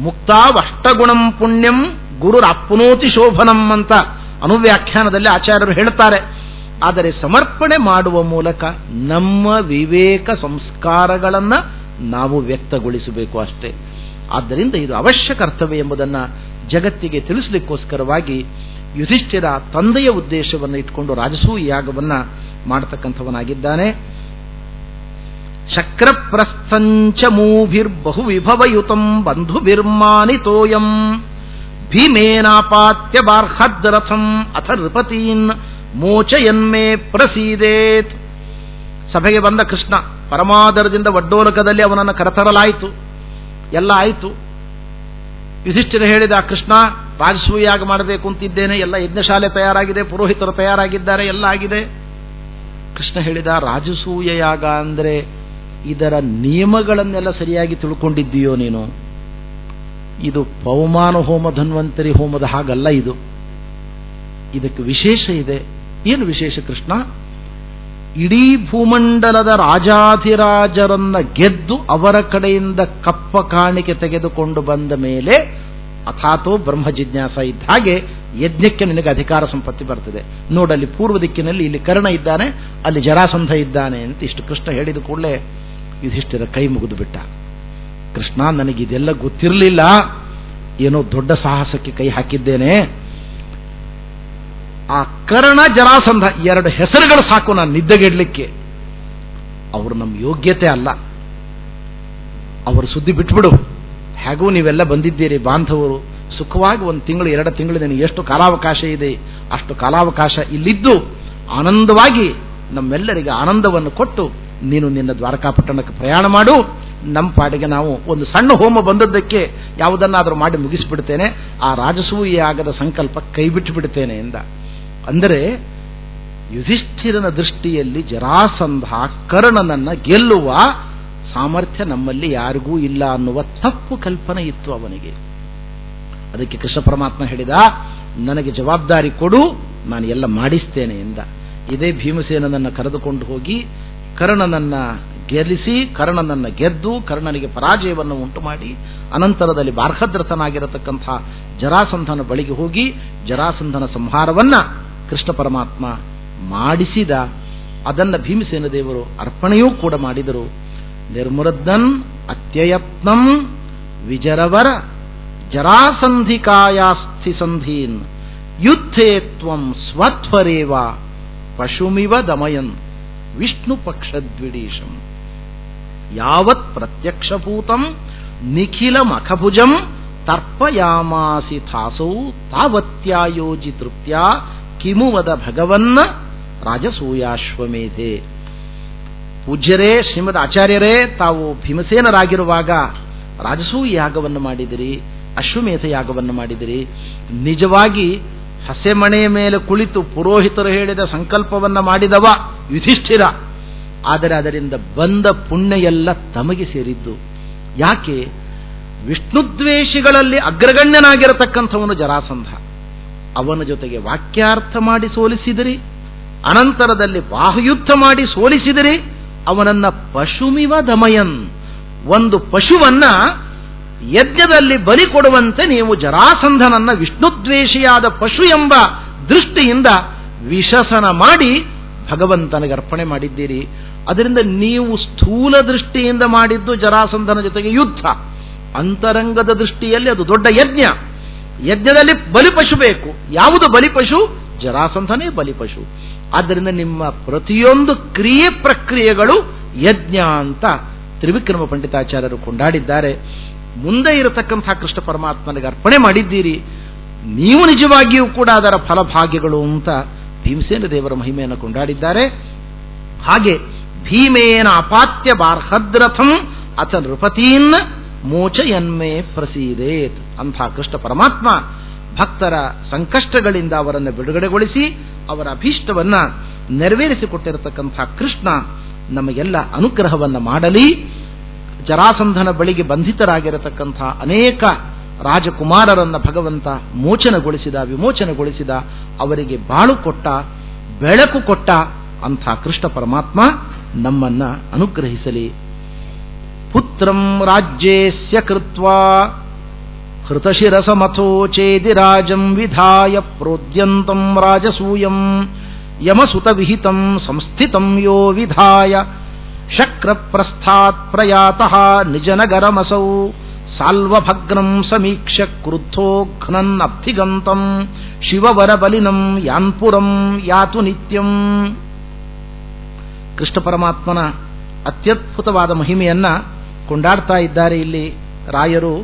ಮುಕ್ತಾವಷ್ಟಗುಣಂ ಪುಣ್ಯಂ ಗುರುರಾಪ್ನೋತಿ ಶೋಭನಂ ಅಂತ ಅನುವ್ಯಾಖ್ಯಾನದಲ್ಲಿ ಆಚಾರ್ಯರು ಹೇಳ್ತಾರೆ. ಆದರೆ ಸಮರ್ಪಣೆ ಮಾಡುವ ಮೂಲಕ ನಮ್ಮ ವಿವೇಕ ಸಂಸ್ಕಾರಗಳನ್ನು ನಾವು ವ್ಯಕ್ತಗೊಳಿಸಬೇಕು ಅಷ್ಟೇ. ಆದ್ದರಿಂದ ಇದು ಅವಶ್ಯ ಕರ್ತವ್ಯ ಎಂಬುದನ್ನು ಜಗತ್ತಿಗೆ ತಿಳಿಸಲಿಕ್ಕೋಸ್ಕರವಾಗಿ ಯುಧಿಷ್ಠಿರ ತಂದೆಯ ಉದ್ದೇಶವನ್ನು ಇಟ್ಕೊಂಡು ರಾಜಸೂಯ ಯಾಗವನ್ನು ಮಾಡತಕ್ಕಂಥವನಾಗಿದ್ದಾನೆ. ಶಕ್ರಪ್ರಸ್ಥಂಚ ಮೂಭಿರ್ಬಹು ವಿಭವಯುತಂ ಬಂಧುಭಿರ್ಮಾನಿತೋಯಂ ಭೀಮೇನಾಪಾತ್ಯ ಬಾರ್ಹದ್ರಥಂ ಅಥ ನೃಪತೀನ್ ಮೋಚಯನ್ಮೇ ಪ್ರಸೀದೇತ್. ಸಭೆಗೆ ಬಂದ ಕೃಷ್ಣ ಪರಮಾದರದಿಂದ ವಡ್ಡೋಲಕದಲ್ಲಿ ಅವನನ್ನು ಕರೆತರಲಾಯಿತು. ಎಲ್ಲ ಆಯಿತು. ಯುಧಿಷ್ಠಿರ ಹೇಳಿದ, ಕೃಷ್ಣ ರಾಜಸೂಯಾಗ ಮಾಡಬೇಕು ಅಂತಿದ್ದೇನೆ, ಎಲ್ಲ ಯಜ್ಞಶಾಲೆ ತಯಾರಾಗಿದೆ, ಪುರೋಹಿತರು ತಯಾರಾಗಿದ್ದಾರೆ, ಎಲ್ಲ ಆಗಿದೆ. ಕೃಷ್ಣ ಹೇಳಿದ, ರಾಜಸೂಯ ಯಾಗ ಅಂದರೆ ಇದರ ನಿಯಮಗಳನ್ನೆಲ್ಲ ಸರಿಯಾಗಿ ತಿಳ್ಕೊಂಡಿದ್ದೀಯೋ ನೀನು? ಇದು ಪವಮಾನ ಹೋಮ ಧನ್ವಂತರಿ ಹೋಮದ ಹಾಗಲ್ಲ. ಇದಕ್ಕೆ ವಿಶೇಷ ಇದೆ. ಏನು ವಿಶೇಷ ಕೃಷ್ಣ? ಇಡೀ ಭೂಮಂಡಲದ ರಾಜಾಧಿರಾಜರನ್ನ ಗೆದ್ದು ಅವರ ಕಡೆಯಿಂದ ಕಪ್ಪ ಕಾಣಿಕೆ ತೆಗೆದುಕೊಂಡು ಬಂದ ಮೇಲೆ ಅಥಾತೋ ಬ್ರಹ್ಮ ಜಿಜ್ಞಾಸ ಇದ್ದ ಹಾಗೆ ಯಜ್ಞಕ್ಕೆ ನಿನಗೆ ಅಧಿಕಾರ ಸಂಪತ್ತಿ ಬರ್ತದೆ. ನೋಡಲ್ಲಿ ಪೂರ್ವ ದಿಕ್ಕಿನಲ್ಲಿ ಇಲ್ಲಿ ಕರ್ಣ ಇದ್ದಾನೆ, ಅಲ್ಲಿ ಜರಾಸಂಧ ಇದ್ದಾನೆ ಅಂತ ಇಷ್ಟು ಕೃಷ್ಣ ಹೇಳಿದ ಕೂಡಲೇ ಯುಧಿಷ್ಠಿರ ಕೈ ಮುಗಿದು ಬಿಟ್ಟ. ಕೃಷ್ಣ, ನನಗಿದೆಲ್ಲ ಗೊತ್ತಿರಲಿಲ್ಲ, ಏನೋ ದೊಡ್ಡ ಸಾಹಸಕ್ಕೆ ಕೈ ಹಾಕಿದ್ದೇನೆ. ಆ ಕರ್ಣ ಜರಾಸಂಧ 2 ಹೆಸರುಗಳು ಸಾಕು ನಾನು ನಿದ್ದೆಗೆಡ್ಲಿಕ್ಕೆ. ಅವರು ನಮ್ಮ ಯೋಗ್ಯತೆ ಅಲ್ಲ, ಅವರು ಸುದ್ದಿ ಬಿಟ್ಬಿಡು. ಹೇಗೂ ನೀವೆಲ್ಲ ಬಂದಿದ್ದೀರಿ ಬಾಂಧವರು, ಸುಖವಾಗಿ 1 ತಿಂಗಳು 2 ತಿಂಗಳು ನಿನಗೆ ಎಷ್ಟು ಕಾಲಾವಕಾಶ ಇದೆ ಅಷ್ಟು ಕಾಲಾವಕಾಶ ಇಲ್ಲಿದ್ದು ಆನಂದವಾಗಿ ನಮ್ಮೆಲ್ಲರಿಗೆ ಆನಂದವನ್ನು ಕೊಟ್ಟು ನೀನು ನಿನ್ನ ದ್ವಾರಕಾಪಟ್ಟಣಕ್ಕೆ ಪ್ರಯಾಣ ಮಾಡು. ನಮ್ಮ ಪಾಡಿಗೆ ನಾವು ಒಂದು ಸಣ್ಣ ಹೋಮ ಬಂದದ್ದಕ್ಕೆ ಯಾವುದನ್ನಾದರೂ ಮಾಡಿ ಮುಗಿಸಿಬಿಡ್ತೇನೆ, ಆ ರಾಜಸೂಯ ಆಗದ ಸಂಕಲ್ಪ ಕೈ ಬಿಟ್ಟು ಬಿಡ್ತೇನೆ ಎಂದ. ಅಂದರೆ ಯುಧಿಷ್ಠಿರನ ದೃಷ್ಟಿಯಲ್ಲಿ ಜರಾಸಂಧ ಕರ್ಣನನ್ನ ಗೆಲ್ಲುವ ಸಾಮರ್ಥ್ಯ ನಮ್ಮಲ್ಲಿ ಯಾರಿಗೂ ಇಲ್ಲ ಅನ್ನುವ ತಪ್ಪು ಕಲ್ಪನೆ ಇತ್ತು ಅವನಿಗೆ. ಅದಕ್ಕೆ ಕೃಷ್ಣ ಪರಮಾತ್ಮ ಹೇಳಿದ, ನನಗೆ ಜವಾಬ್ದಾರಿ ಕೊಡು, ನಾನು ಎಲ್ಲ ಮಾಡಿಸ್ತೇನೆ ಎಂದ. ಇದೇ ಭೀಮಸೇನನನ್ನು ಕರೆದುಕೊಂಡು ಹೋಗಿ ಕರ್ಣನನ್ನ ಗೆಲ್ಲಿಸಿ, ಕರ್ಣನನ್ನ ಗೆದ್ದು ಕರ್ಣನಿಗೆ ಪರಾಜಯವನ್ನು ಉಂಟು ಮಾಡಿ ಅನಂತರದಲ್ಲಿ ಬಾರ್ಹದ್ರತನಾಗಿರತಕ್ಕಂಥ ಜರಾಸಂಧನ ಬಳಿಗೆ ಹೋಗಿ ಜರಾಸಂಧನ ಸಂಹಾರವನ್ನ ಕೃಷ್ಣ ಪರಮಾತ್ಮ ಮಾಡಿಸಿದ. ಅದನ್ನ ಭೀಮಸೇನ ದೇವರು ಅರ್ಪಣೆಯೂ ಕೂಡ ಮಾಡಿದರು. ನಿರ್ಮೃದ್ದನ್ ಅತ್ಯಯತ್ನಂ ವಿಜರವರ ಜರಾಸಂಧಿಕಾಯಾಸ್ಥಿ ಸಂಧೀನ್ ಯುದ್ಧೇ ತ್ವಂ ಸ್ವತ್ವರೇವ ಪಶುಮಿವ ದಮಯನ್ ವಿಷ್ಣು ಪಕ್ಷದ್ವಿಡೀಶಂ ಯಾವತ್ ಪ್ರತ್ಯಕ್ಷಭೂತಂ ನಿಖಿಲ ಮಖಭುಜಂ ತರ್ಪಯಾಮಾಸಿ ಥಾಸೌ ತಾವತ್ಯಾಯೋಜಿ ತೃಪ್ತ್ಯ ಕಿಮು ವದ ಭಗವನ್ನ ರಾಜಸೂಯಾಶ್ವಮೇಧೆ. ಪೂಜ್ಯರೇ, ಶ್ರೀಮದ್ ಆಚಾರ್ಯರೇ, ತಾವು ಭೀಮಸೇನರಾಗಿರುವಾಗ ರಾಜಸೂಯ ಯಾಗವನ್ನು ಮಾಡಿದಿರಿ, ಅಶ್ವಮೇಧ ಯಾಗವನ್ನು ಮಾಡಿದಿರಿ. ನಿಜವಾಗಿ ಹಸೆಮಣೆಯ ಮೇಲೆ ಕುಳಿತು ಪುರೋಹಿತರು ಹೇಳಿದ ಸಂಕಲ್ಪವನ್ನ ಮಾಡಿದವ ಯುಧಿಷ್ಠಿರ. ಆದರೆ ಅದರಿಂದ ಬಂದ ಪುಣ್ಯ ಎಲ್ಲ ತಮಗೆ ಸೇರಿದ್ದು. ಯಾಕೆ? ವಿಷ್ಣುದ್ವೇಷಿಗಳಲ್ಲಿ ಅಗ್ರಗಣ್ಯನಾಗಿರತಕ್ಕಂಥವನು ಜರಾಸಂಧ. ಅವನ ಜೊತೆಗೆ ವಾಕ್ಯಾರ್ಥ ಮಾಡಿ ಸೋಲಿಸಿದಿರಿ, ಅನಂತರದಲ್ಲಿ ಬಾಹುಯುದ್ಧ ಮಾಡಿ ಸೋಲಿಸಿದಿರಿ. ಅವನನ್ನ ಪಶುಮಿವ ದಮಯನ್, ಒಂದು ಪಶುವನ್ನ ಯಜ್ಞದಲ್ಲಿ ಬಲಿ ಕೊಡುವಂತೆ ನೀವು ಜರಾಸಂಧನನ್ನ ವಿಷ್ಣುದ್ವೇಷಿಯಾದ ಪಶು ಎಂಬ ದೃಷ್ಟಿಯಿಂದ ವಿಶಸನ ಮಾಡಿ ಭಗವಂತನಿಗೆ ಅರ್ಪಣೆ ಮಾಡಿದ್ದೀರಿ. ಅದರಿಂದ ನೀವು ಸ್ಥೂಲ ದೃಷ್ಟಿಯಿಂದ ಮಾಡಿದ್ದು ಜರಾಸಂಧನ ಜೊತೆಗೆ ಯುದ್ಧ, ಅಂತರಂಗದ ದೃಷ್ಟಿಯಲ್ಲಿ ಅದು ದೊಡ್ಡ ಯಜ್ಞ. ಯಜ್ಞದಲ್ಲಿ ಬಲಿಪಶು ಬೇಕು. ಯಾವುದು ಬಲಿಪಶು? ಜರಾಸಂಧನೇ ಬಲಿಪಶು. ಆದ್ದರಿಂದ ನಿಮ್ಮ ಪ್ರತಿಯೊಂದು ಕ್ರಿಯೆ ಪ್ರಕ್ರಿಯೆಗಳು ಯಜ್ಞ ಅಂತ ತ್ರಿವಿಕ್ರಮ ಪಂಡಿತಾಚಾರ್ಯರು ಕೊಂಡಾಡಿದ್ದಾರೆ. ಮುಂದೆ ಇರತಕ್ಕಂಥ ಕೃಷ್ಣ ಪರಮಾತ್ಮನಿಗೆ ಅರ್ಪಣೆ ಮಾಡಿದ್ದೀರಿ, ನೀವು ನಿಜವಾಗಿಯೂ ಕೂಡ ಅದರ ಫಲಭಾಗ್ಯಗಳು ಅಂತ ಭೀಮಸೇನ ದೇವರ ಮಹಿಮೆಯನ್ನು ಕೊಂಡಾಡಿದ್ದಾರೆ. ಹಾಗೆ ಭೀಮೇನ ಅಪಾತ್ಯ ಬಾರ್ಹದ್ರಥಂ ಅಥ ನೃಪತೀನ್ ಮೋಚಯನ್ಮೇ ಪ್ರಸೀದೇತ್. ಅಂಥ ಕೃಷ್ಣ ಪರಮಾತ್ಮ ಭಕ್ತರ ಸಂಕಷ್ಟಗಳಿಂದ ಅವರನ್ನು ಬಿಡುಗಡೆಗೊಳಿಸಿ ಅವರ ಅಭೀಷ್ಟವನ್ನ ನೆರವೇರಿಸಿಕೊಟ್ಟಿರತಕ್ಕಂಥ ಕೃಷ್ಣ ನಮಗೆಲ್ಲ ಅನುಗ್ರಹವನ್ನ ಮಾಡಲಿ. ಜರಾಸಂಧನ ಬಳಿಗೆ ಬಂಧಿತರಾಗಿರತಕ್ಕಂಥ ಅನೇಕ ರಾಜಕುಮಾರರನ್ನ ಭಗವಂತ ವಿಮೋಚನೆಗೊಳಿಸಿದ, ಅವರಿಗೆ ಬಾಳು ಕೊಟ್ಟ, ಬೆಳಕು ಕೊಟ್ಟ ಅಂಥ ಕೃಷ್ಣ ಪರಮಾತ್ಮ ನಮ್ಮನ್ನ ಅನುಗ್ರಹಿಸಲಿ. ಪುತ್ರಂ ರಾಜ್ಯೇಸ್ಯ ಕೃತ್ವಾ ಹೃತಶಿರಸಮಥೋಚೇದಿ ರಾಜಂ ವಿಧಾಯ ಪ್ರೋದ್ಯಂತಂ ರಾಜಸೂಯಂ ಯಮಸುತ ವಿಹಿತಂ ಸಂಸ್ಥಿತಂ ಯೋ ವಿಧಾಯ ಶಕ್ರಪ್ರಸ್ಥಾತ್ ಪ್ರಯಾತಃ ನಿಜನಗರಮಸೌ ಸಾಲ್ವಭಗ್ನಂ ಸಮೀಕ್ಷ್ಯ ಕ್ರುದ್ಧೋ ಘ್ನನ್ ಅಬ್ಧಿಗಂತಂ ಶಿವವರಬಲಿನಂ ಯಾನ್ಪುರಂ ಯಾತು ನಿತ್ಯಂ. ಕೃಷ್ಣ ಪರಮಾತ್ಮನ ಅತ್ಯದ್ಭುತವಾದ ಮಹಿಮೆಯನ್ನ ಕೊಂಡಾಡ್ತಾ ಇದ್ದಾರೆ ಇಲ್ಲಿ ರಾಯರು.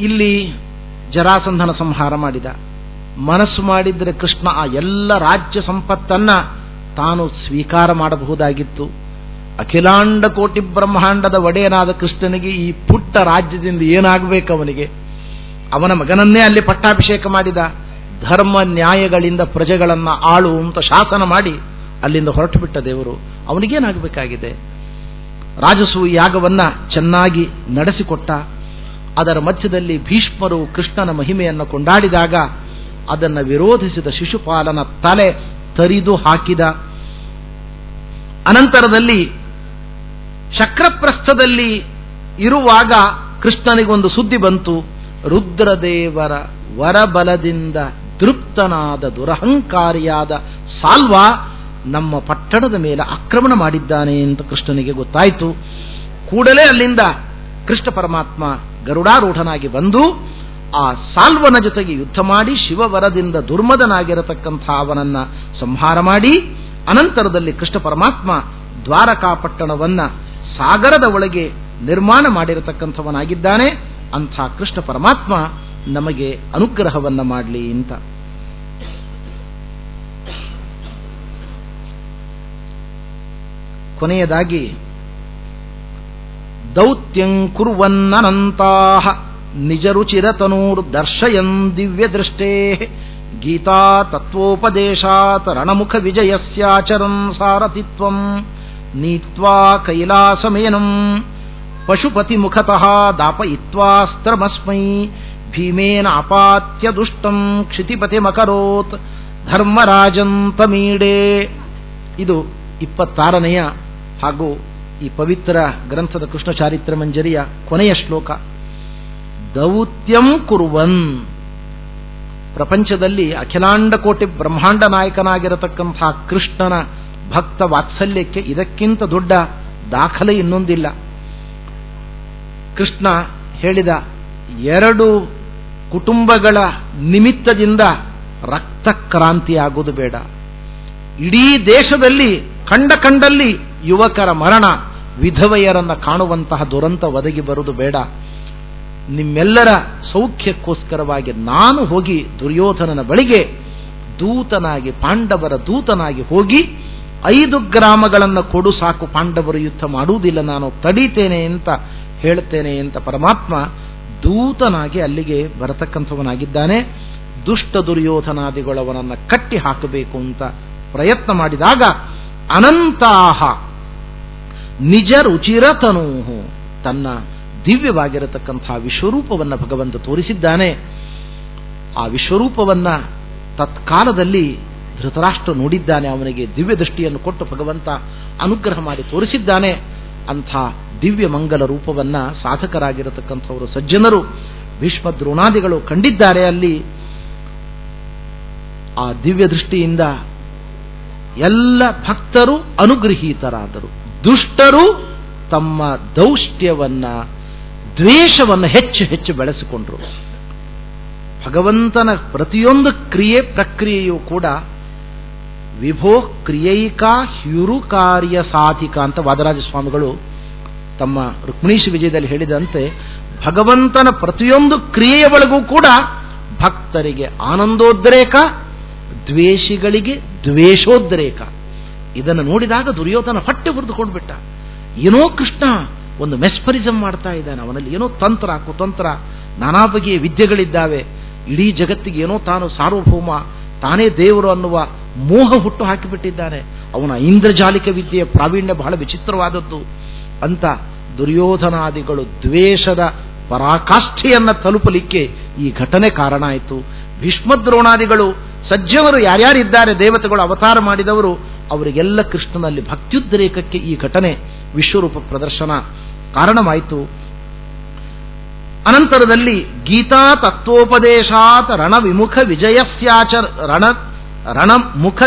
ಇಲ್ಲಿ ಜರಾಸಂಧನ ಸಂಹಾರ ಮಾಡಿದ. ಮನಸ್ಸು ಮಾಡಿದರೆ ಕೃಷ್ಣ ಆ ಎಲ್ಲ ರಾಜ್ಯ ಸಂಪತ್ತನ್ನ ತಾನು ಸ್ವೀಕಾರ ಮಾಡಬಹುದಾಗಿತ್ತು. ಅಖಿಲಾಂಡ ಕೋಟಿ ಬ್ರಹ್ಮಾಂಡದ ಒಡೆಯನಾದ ಕೃಷ್ಣನಿಗೆ ಈ ಪುಟ್ಟ ರಾಜ್ಯದಿಂದ ಏನಾಗಬೇಕು? ಅವನಿಗೆ ಅವನ ಮಗನನ್ನೇ ಅಲ್ಲಿ ಪಟ್ಟಾಭಿಷೇಕ ಮಾಡಿದ. ಧರ್ಮ ನ್ಯಾಯಗಳಿಂದ ಪ್ರಜೆಗಳನ್ನ ಆಳು ಅಂತ ಶಾಸನ ಮಾಡಿ ಅಲ್ಲಿಂದ ಹೊರಟು ಬಿಟ್ಟ ದೇವರು. ಅವನಿಗೇನಾಗಬೇಕಾಗಿದೆ? ರಾಜಸೂಯ ಯಾಗವನ್ನ ಚೆನ್ನಾಗಿ ನಡೆಸಿಕೊಟ್ಟ. ಅದರ ಮಧ್ಯದಲ್ಲಿ ಭೀಷ್ಮರು ಕೃಷ್ಣನ ಮಹಿಮೆಯನ್ನು ಕೊಂಡಾಡಿದಾಗ ಅದನ್ನು ವಿರೋಧಿಸಿದ ಶಿಶುಪಾಲನ ತಲೆ ತರಿದು ಹಾಕಿದ. ಅನಂತರದಲ್ಲಿ ಶಕ್ರಪ್ರಸ್ಥದಲ್ಲಿ ಇರುವಾಗ ಕೃಷ್ಣನಿಗೊಂದು ಸುದ್ದಿ ಬಂತು. ರುದ್ರದೇವರ ವರಬಲದಿಂದ ತೃಪ್ತನಾದ ದುರಹಂಕಾರಿಯಾದ ಸಾಲ್ವ ನಮ್ಮ ಪಟ್ಟಣದ ಮೇಲೆ ಆಕ್ರಮಣ ಮಾಡಿದ್ದಾನೆ ಅಂತ ಕೃಷ್ಣನಿಗೆ ಗೊತ್ತಾಯಿತು. ಕೂಡಲೇ ಅಲ್ಲಿಂದ ಕೃಷ್ಣ ಪರಮಾತ್ಮ ಗರುಡಾರೂಢನಾಗಿ ಬಂದು ಆ ಸಾಲ್ವನ ಜೊತೆಗೆ ಯುದ್ಧ ಮಾಡಿ ಶಿವವರದಿಂದ ದುರ್ಮದನಾಗಿರತಕ್ಕಂಥ ಅವನನ್ನ ಸಂಹಾರ ಮಾಡಿ, ಅನಂತರದಲ್ಲಿ ಕೃಷ್ಣ ಪರಮಾತ್ಮ ದ್ವಾರಕಾಪಟ್ಟಣವನ್ನ ಸಾಗರದ ಒಳಗೆ ನಿರ್ಮಾಣ ಮಾಡಿರತಕ್ಕಂಥವನಾಗಿದ್ದಾನೆ. ಅಂಥ ಕೃಷ್ಣ ಪರಮಾತ್ಮ ನಮಗೆ ಅನುಗ್ರಹವನ್ನ ಮಾಡಲಿ ಅಂತ. ಕೊನೆಯದಾಗಿ ದೌತ್ಯಂ ಕುರ್ವನ್ನನಂತಾಃ ನಿಜರುಚಿರತನೂರ್ ದರ್ಶಯನ್ ದಿವ್ಯ ದೃಷ್ಟೇ ಗೀತಾ ತತ್ವೋಪದೇಶಾತ್ ರಣಮುಖ ವಿಜಯಸ್ಯಾಚರನ್ ಸಾರಥಿತ್ವಂ ನೀತ್ವಾ ಕೈಲಾಸಮೇನಂ ಪಶುಪತಿ ಮುಖತಃ ದಾಪಯಿತ್ವಾಸ್ತ್ರಮಸ್ಮೈ ಭೀಮೇನ ಅಪಾತ್ಯ ದುಷ್ಟಂ ಕ್ಷಿತಿಪತಿಮಕರೋತ್ ಧರ್ಮರಾಜಂತಮೀಡೆ. ಇದು 26ನೆಯ ಹಾಗೂ ಈ ಪವಿತ್ರ ಗ್ರಂಥದ ಕೃಷ್ಣ ಚಾರಿತ್ರ ಮಂಜರಿಯ ಕೊನೆಯ ಶ್ಲೋಕ. ದೌತ್ಯಂ ಕುರ್ವನ್, ಪ್ರಪಂಚದಲ್ಲಿ ಅಖಿಲಾಂಡ ಕೋಟಿ ಬ್ರಹ್ಮಾಂಡ ನಾಯಕನಾಗಿರತಕ್ಕಂಥ ಕೃಷ್ಣನ ಭಕ್ತ ವಾತ್ಸಲ್ಯಕ್ಕೆ ಇದಕ್ಕಿಂತ ದೊಡ್ಡ ದಾಖಲೆ ಇನ್ನೊಂದಿಲ್ಲ. ಕೃಷ್ಣ ಹೇಳಿದ 2 ಕುಟುಂಬಗಳ ನಿಮಿತ್ತದಿಂದ ರಕ್ತ ಕ್ರಾಂತಿಯಾಗುವುದು ಬೇಡ. ಇಡೀ ದೇಶದಲ್ಲಿ ಕಂಡಲ್ಲಿ ಯುವಕರ ಮರಣ, ವಿಧವೆಯರನ್ನ ಕಾಣುವಂತಹ ದುರಂತ ಒದಗಿ ಬರುವುದು ಬೇಡ. ನಿಮ್ಮೆಲ್ಲರ ಸೌಖ್ಯಕ್ಕೋಸ್ಕರವಾಗಿ ನಾನು ಹೋಗಿ ದುರ್ಯೋಧನನ ಬಳಿಗೆ ದೂತನಾಗಿ, ಪಾಂಡವರ ದೂತನಾಗಿ ಹೋಗಿ 5 ಗ್ರಾಮಗಳನ್ನು ಕೊಡು ಸಾಕು, ಪಾಂಡವರು ಯುದ್ಧ ಮಾಡುವುದಿಲ್ಲ, ನಾನು ತಡೀತೇನೆ ಅಂತ ಹೇಳ್ತೇನೆ ಅಂತ ಪರಮಾತ್ಮ ದೂತನಾಗಿ ಅಲ್ಲಿಗೆ ಬರತಕ್ಕಂಥವನಾಗಿದ್ದಾನೆ. ದುಷ್ಟ ದುರ್ಯೋಧನಾದಿಗಳವನನ್ನು ಕಟ್ಟಿ ಹಾಕಬೇಕು ಅಂತ ಪ್ರಯತ್ನ ಮಾಡಿದಾಗ ಅನಂತಾಹ ನಿಜ ರುಚಿರತನೂಹು, ತನ್ನ ದಿವ್ಯವಾಗಿರತಕ್ಕಂಥ ವಿಶ್ವರೂಪವನ್ನು ಭಗವಂತ ತೋರಿಸಿದ್ದಾನೆ. ಆ ವಿಶ್ವರೂಪವನ್ನ ತತ್ಕಾಲದಲ್ಲಿ ಧೃತರಾಷ್ಟ್ರ ನೋಡಿದ್ದಾನೆ. ಅವನಿಗೆ ದಿವ್ಯ ದೃಷ್ಟಿಯನ್ನು ಕೊಟ್ಟು ಭಗವಂತ ಅನುಗ್ರಹ ಮಾಡಿ ತೋರಿಸಿದ್ದಾನೆ. ಅಂಥ ದಿವ್ಯ ಮಂಗಲ ರೂಪವನ್ನ ಸಾಧಕರಾಗಿರತಕ್ಕಂಥವರು ಸಜ್ಜನರು ಭೀಷ್ಮ ದ್ರೋಣಾದಿಗಳು ಕಂಡಿದ್ದಾರೆ. ಅಲ್ಲಿ ಆ ದಿವ್ಯ ದೃಷ್ಟಿಯಿಂದ ಎಲ್ಲ ಭಕ್ತರು ಅನುಗ್ರಹೀತರಾದರು. ದುಷ್ಟರು ತಮ್ಮ ದೌಷ್ಟ್ಯವನ್ನ, ದ್ವೇಷವನ್ನು ಹೆಚ್ಚು ಬೆಳೆಸಿಕೊಂಡ್ರು. ಭಗವಂತನ ಪ್ರತಿಯೊಂದು ಕ್ರಿಯೆ ಪ್ರಕ್ರಿಯೆಯೂ ಕೂಡ ವಿಭೋ ಕ್ರಿಯೈಕ ಹ್ಯುರು ಕಾರ್ಯ ಸಾಧಿಕ ಅಂತ ವಾದರಾಜ ಸ್ವಾಮಿಗಳು ತಮ್ಮ ರುಕ್ಮಿಣೀಶ ವಿಜಯದಲ್ಲಿ ಹೇಳಿದಂತೆ, ಭಗವಂತನ ಪ್ರತಿಯೊಂದು ಕ್ರಿಯೆಯ ಒಳಗೂ ಕೂಡ ಭಕ್ತರಿಗೆ ಆನಂದೋದ್ರೇಕ, ದ್ವೇಷಿಗಳಿಗೆ ದ್ವೇಷೋದ್ರೇಕ. ಇದನ್ನು ನೋಡಿದಾಗ ದುರ್ಯೋಧನ ಹೊಟ್ಟೆ ಹುರಿದುಕೊಂಡು ಬಿಟ್ಟ. ಏನೋ ಕೃಷ್ಣ ಒಂದು ಮೆಸ್ಪರಿಸಮ್ ಮಾಡ್ತಾ ಇದ್ದಾನೆ, ಅವನಲ್ಲಿ ಏನೋ ತಂತ್ರ ಕುತಂತ್ರ ನಾನಾ ಬಗೆಯ ವಿದ್ಯೆಗಳಿದ್ದಾವೆ. ಇಡೀ ಜಗತ್ತಿಗೆ ಏನೋ ತಾನು ಸಾರ್ವಭೌಮ, ತಾನೇ ದೇವರು ಅನ್ನುವ ಮೋಹ ಹುಟ್ಟು ಹಾಕಿಬಿಟ್ಟಿದ್ದಾನೆ. ಅವನ ಇಂದ್ರಜಾಲಿಕ ವಿದ್ಯೆಯ ಪ್ರಾವೀಣ್ಯ ಬಹಳ ವಿಚಿತ್ರವಾದದ್ದು ಅಂತ ದುರ್ಯೋಧನಾದಿಗಳು ದ್ವೇಷದ ಪರಾಕಾಷ್ಠೆಯನ್ನ ತಲುಪಲಿಕ್ಕೆ ಈ ಘಟನೆ ಕಾರಣ ಆಯಿತು. ಭೀಷ್ಮದ್ರೋಣಾದಿಗಳು ಸಜ್ಜವರು ಯಾರ್ಯಾರಿದ್ದಾರೆ, ದೇವತೆಗಳು ಅವತಾರ ಮಾಡಿದವರು, ಅವರಿಗೆಲ್ಲ ಕೃಷ್ಣನಲ್ಲಿ ಭಕ್ತ್ಯುದ್ರೇಕಕ್ಕೆ ಈ ಘಟನೆ ವಿಶ್ವರೂಪ ಪ್ರದರ್ಶನ ಕಾರಣವಾಯಿತು. ಅನಂತರದಲ್ಲಿ ಗೀತಾ ತತ್ವೋಪದೇಶಾತ್ ರಣಮುಖ